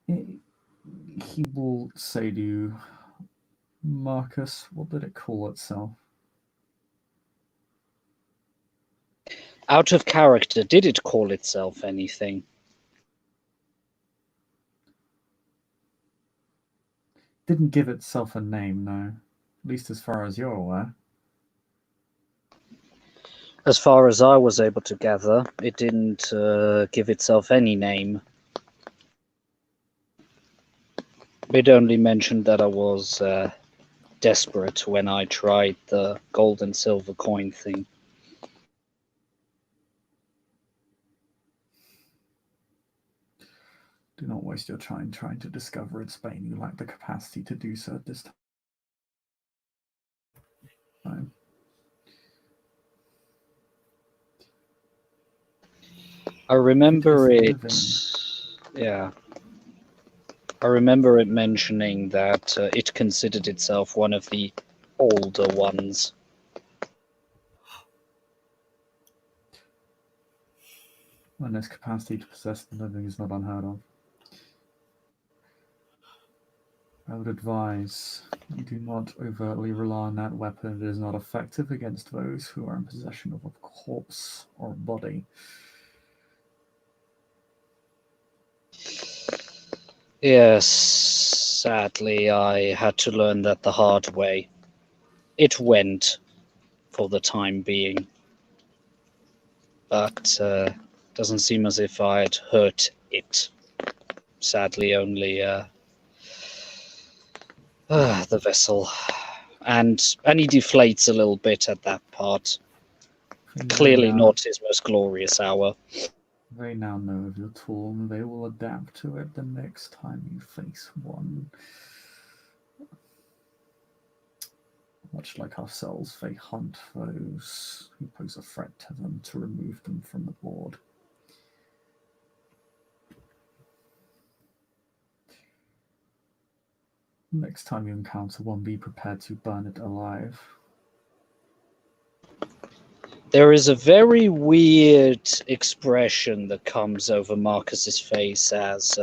he will say to you, Marcus, what did it call itself? Out of character, did it call itself anything? Didn't give itself a name, no. At least as far as you're aware. As far as I was able to gather, it didn't give itself any name. It only mentioned that I was desperate when I tried the gold and silver coin thing. Do not waste your time trying to discover its bane. You lack the capacity to do so at this time. I remember It it. Yeah. I remember it mentioning that it considered itself one of the older ones. When its capacity to possess the living is not unheard of. I would advise you do not overtly rely on that weapon. It is not effective against those who are in possession of a corpse or a body. Yes, sadly, I had to learn that the hard way. It went for the time being, but doesn't seem as if I'd hurt it. Sadly, only the vessel, and he deflates a little bit at that part. Clearly not his most glorious hour. They now know of your tool, and they will adapt to it the next time you face one. Much like ourselves, they hunt those who pose a threat to them to remove them from the board. Next time you encounter one, be prepared to burn it alive. There is a very weird expression that comes over Marcus's face as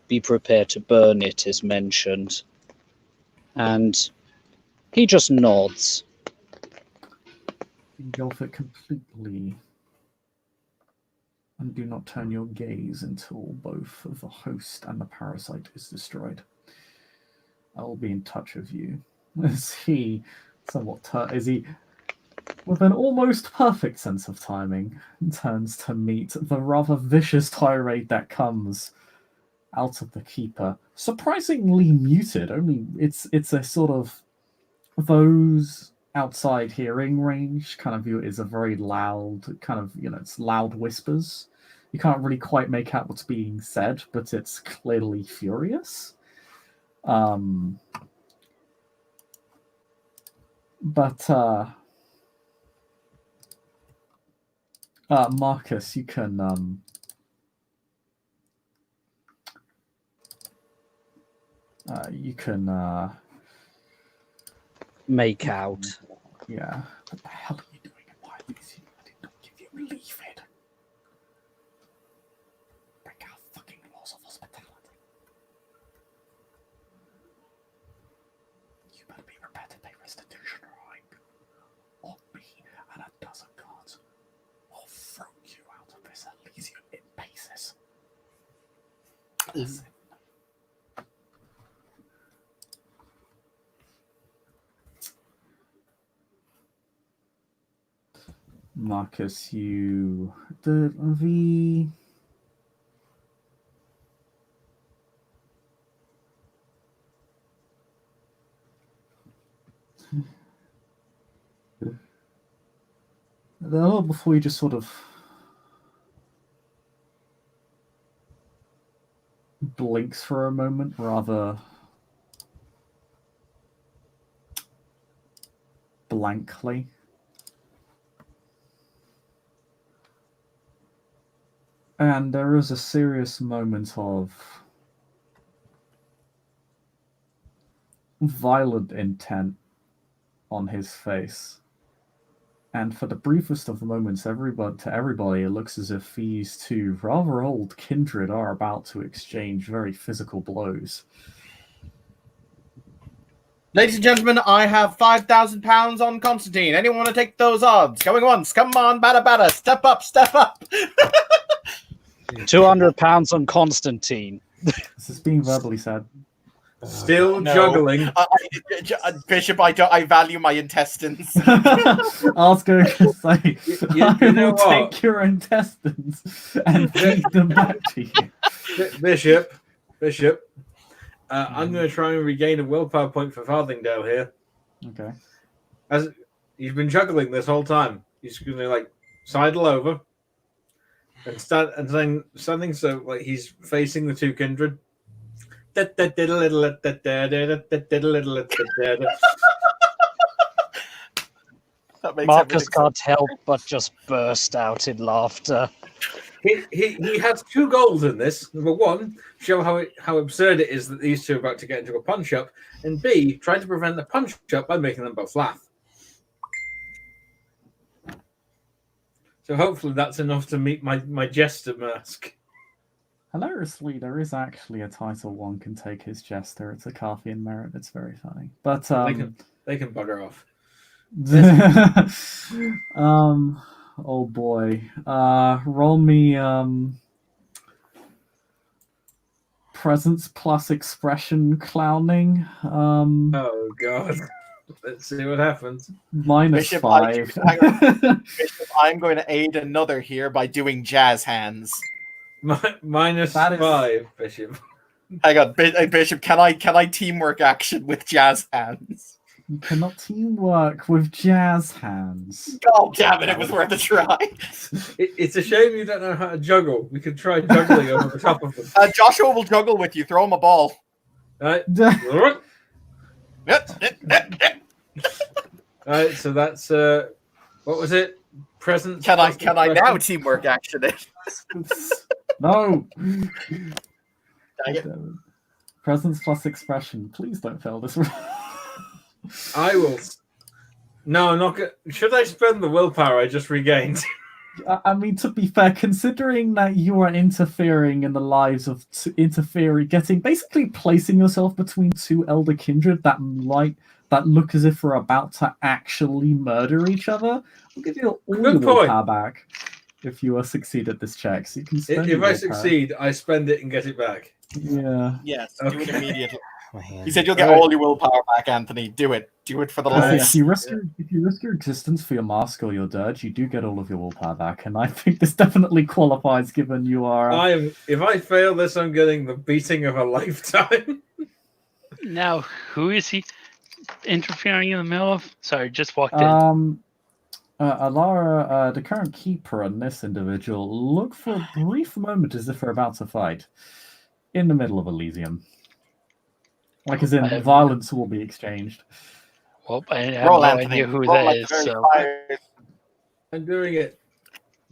be prepared to burn it is mentioned. And he just nods. Engulf it completely. And do not turn your gaze until both the host and the parasite is destroyed. I will be in touch with you. Is he with an almost perfect sense of timing, turns to meet the rather vicious tirade that comes out of the keeper. Surprisingly muted. Only it's a sort of those outside hearing range kind of view it is a very loud kind of, it's loud whispers. You can't really quite make out what's being said, but it's clearly furious. Marcus, you can make out. Yeah. What the hell are you doing in my Elysium? I did not give you leave it. Break our fucking laws of hospitality. You better be prepared to pay restitution, alright? Or me and a dozen guards will throw you out of this Elysium in pieces. Listen. Marcus, you the before you just sort of blinks for a moment, rather blankly. And there is a serious moment of violent intent on his face. And for the briefest of moments, to everybody, it looks as if these two rather old kindred are about to exchange very physical blows. Ladies and gentlemen, I have £5,000 on Constantine. Anyone want to take those odds? Going once. Come on, bada. Step up, step up. £200 on Constantine. This is being verbally said. Still No. juggling. Bishop, I value my intestines. I was going to say, You I know will what? take your intestines and feed them back to you. Bishop. I'm going to try and regain a willpower point for Farthingdale here. Okay. As he's been juggling this whole time, he's going to like sidle over and standing so like he's facing the two kindred. That makes Marcus everything can't help but just burst out in laughter. He has two goals in this. Number one, show how absurd it is that these two are about to get into a punch up, and B, try to prevent the punch up by making them both laugh. So hopefully that's enough to meet my jester mask. Hilariously, there is actually a title one can take his jester. It's a Carthian merit. It's very funny. But They can bugger off. oh boy. Roll me presence plus expression clowning. Oh god. Let's see what happens. Minus Bishop, 5. Bishop, I'm going to aid another here by doing jazz hands. Minus That is- 5, Bishop. Hang on, Bishop, can I teamwork action with jazz hands? You cannot teamwork with jazz hands. God damn it was worth a try. It's a shame you don't know how to juggle. We could try juggling over the top of them. Joshua will juggle with you. Throw him a ball. Right. Alright, so that's what was it? Presence. Can I now teamwork action it? No. Dang it. Presence plus expression. Please don't fail this. I will. No, I'm not. Should I spend the willpower I just regained? I mean, to be fair, considering that you are interfering in the lives of basically placing yourself between two elder kindred that look as if we're about to actually murder each other, I'll give you all your willpower back if you succeed at this check. So you can spend If I succeed, I spend it and get it back. Yeah. Yes, do it immediately. Man. He said you'll get all your willpower back, Anthony. Do it. Do it for the love. If you risk your existence for your mask or your dirge, you do get all of your willpower back, and I think this definitely qualifies, given you are. If I fail this, I'm getting the beating of a lifetime. Now, who is he interfering in the middle of? Sorry, just walked in. Alara, the current keeper and this individual look for a brief moment as if they're about to fight in the middle of Elysium. Like as in, violence will be exchanged. Well, I have no idea who that is. So. I'm doing it.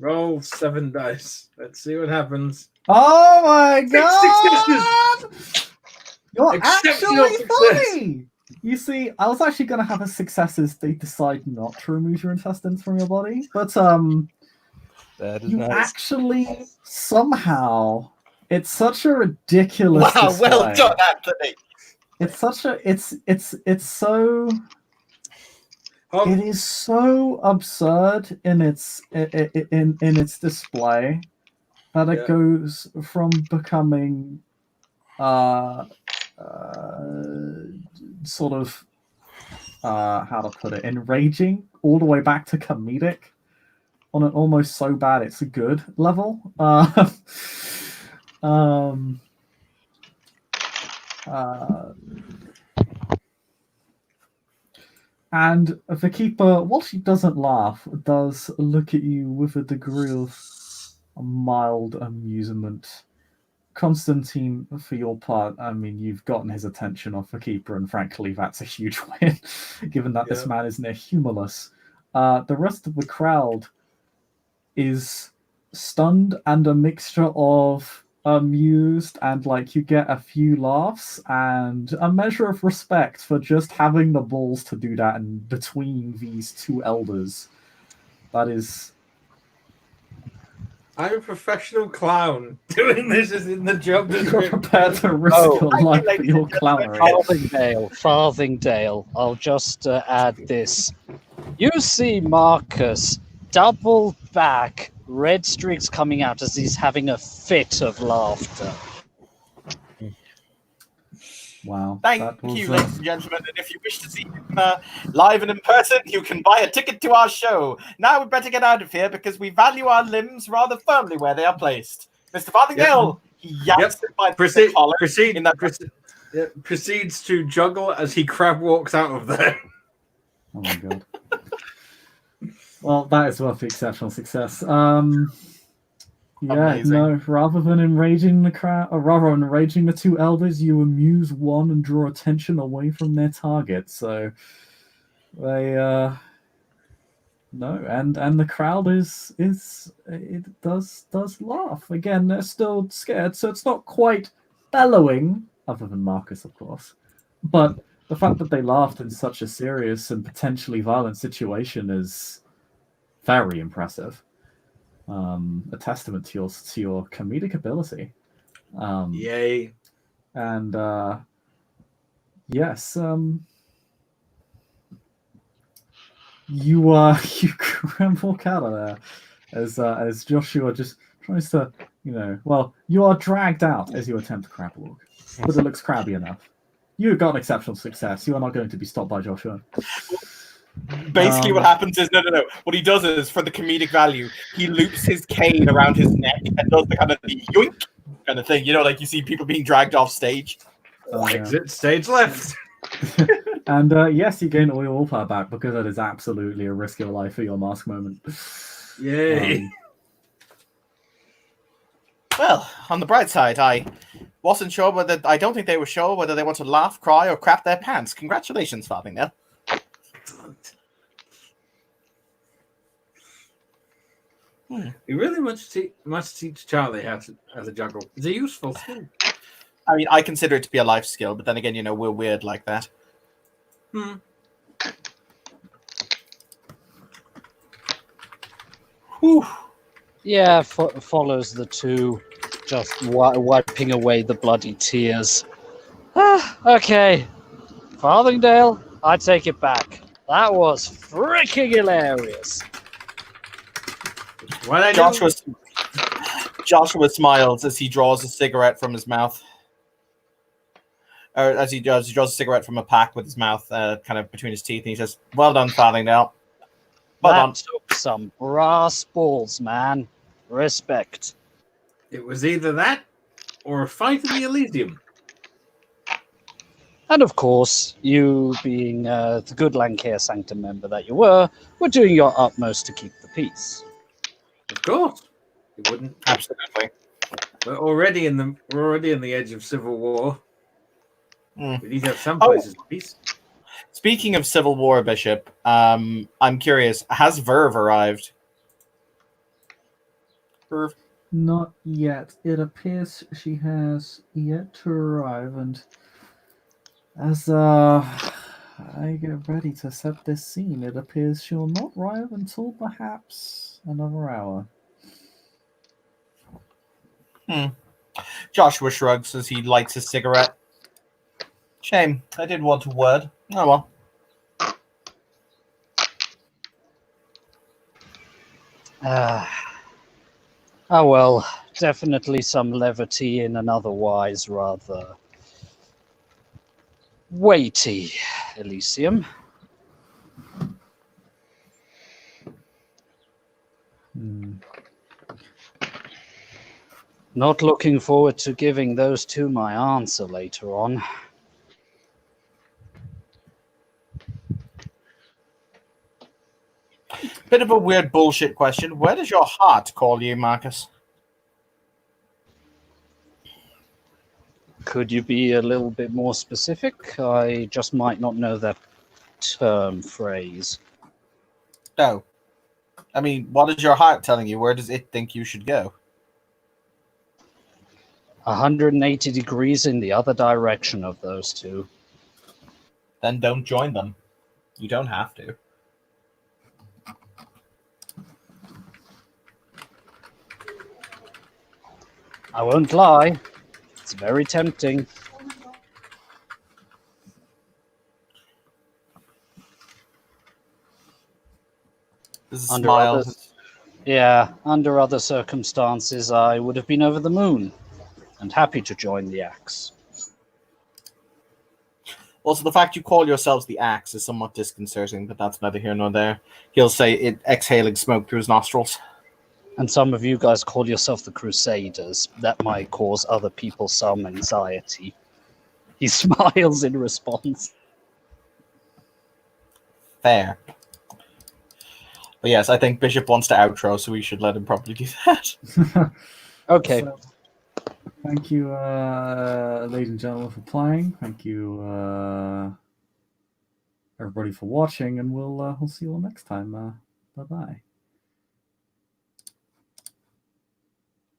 Roll 7 dice. Let's see what happens. Oh my god! You're Exceptional actually funny! You see, I was actually going to have a success as they decide not to remove your intestines from your body, but That is you nice. actually somehow, it's such a ridiculous Wow, display. well done, Anthony. It's such a it's so it is so absurd in its in its display that it goes from becoming sort of how to put it, enraging all the way back to comedic on an almost so bad it's a good level. Um, and the keeper, while she doesn't laugh, does look at you with a degree of mild amusement. Constantine, for your part, I mean, you've gotten his attention off the keeper, and frankly, that's a huge win, given that this Yep. man is near humorless. The rest of the crowd is stunned and a mixture of amused and like you get a few laughs and a measure of respect for just having the balls to do that in between these two elders. That is I'm a professional clown. Doing this is in the job you're description. prepared to risk Oh, your thank you, life for ladies your and gentlemen. clownery. Farthingdale. I'll just add this. You see Marcus double back, red streaks coming out as he's having a fit of laughter. Wow. Thank that was, you, ladies and gentlemen. And if you wish to see him live and in person, you can buy a ticket to our show. Now we'd better get out of here because we value our limbs rather firmly where they are placed. Mr. Farthingale, he yanks it by the collar. Proceeds to juggle as he crab walks out of there. Oh my god. Well, that is worth the exceptional success. Yeah, Amazing. no, rather than enraging the crowd, or rather enraging the two elders, you amuse one and draw attention away from their target. So they no, and the crowd is it does laugh. Again, they're still scared, so it's not quite bellowing, other than Marcus, of course. But the fact that they laughed in such a serious and potentially violent situation is very impressive. A testament to your comedic ability. Yay. And yes, you walk out of there as Joshua just tries to, well, you are dragged out as you attempt to crab walk, but it looks crabby enough. You got an exceptional success. You are not going to be stopped by Joshua. Basically, what happens is no. What he does is, for the comedic value, he loops his cane around his neck and does the kind of the yoink kind of thing. You know, like you see people being dragged off stage. Exit stage left. And yes, you gain all your willpower back because that is absolutely a risk of your life for your mask moment. Yay. Well, on the bright side, I wasn't sure whether I don't think they were sure whether they want to laugh, cry, or crap their pants. Congratulations, Farthingale. We really must teach Charlie how to juggle. It's a useful skill. I mean, I consider it to be a life skill, but then again, we're weird like that. Whew. Yeah, follows the two, just wiping away the bloody tears. Okay, Farthingdale, I take it back. That was freaking hilarious. Joshua smiles as he draws a cigarette from his mouth. Or as he draws a cigarette from a pack with his mouth kind of between his teeth, and he says, "Well done, Farthingale. Well done." That took some brass balls, man. Respect. It was either that or a fight in the Elysium. And of course, you being the good Lancare Sanctum member that you were doing your utmost to keep the peace. Of course. It wouldn't. Absolutely. We're already in the edge of civil war. Mm. We need to have some places of peace. Speaking of civil war, Bishop, I'm curious, has Verve arrived? Verve? Not yet. It appears she has yet to arrive, and as I get ready to set this scene, it appears she'll not arrive until perhaps another hour. Joshua shrugs as he lights his cigarette. Shame. I did want a word. Oh well. Well, definitely some levity in an otherwise rather weighty Elysium. Not looking forward to giving those two my answer later on. Bit of a weird bullshit question. Where does your heart call you, Marcus? Could you be a little bit more specific? I just might not know that term phrase. No. I mean, what is your heart telling you? Where does it think you should go? 180 degrees in the other direction of those two. Then don't join them. You don't have to. I won't lie. It's very tempting. This is a smile. Under other circumstances, I would have been over the moon and happy to join the Axe. Also, the fact you call yourselves the Axe is somewhat disconcerting, but that's neither here nor there. He'll say it exhaling smoke through his nostrils. And some of you guys call yourself the Crusaders. That might cause other people some anxiety. He smiles in response. Fair. But yes, I think Bishop wants to outro, so we should let him probably do that. Okay. So, thank you, ladies and gentlemen, for playing. Thank you, everybody, for watching, and we'll see you all next time. Bye bye.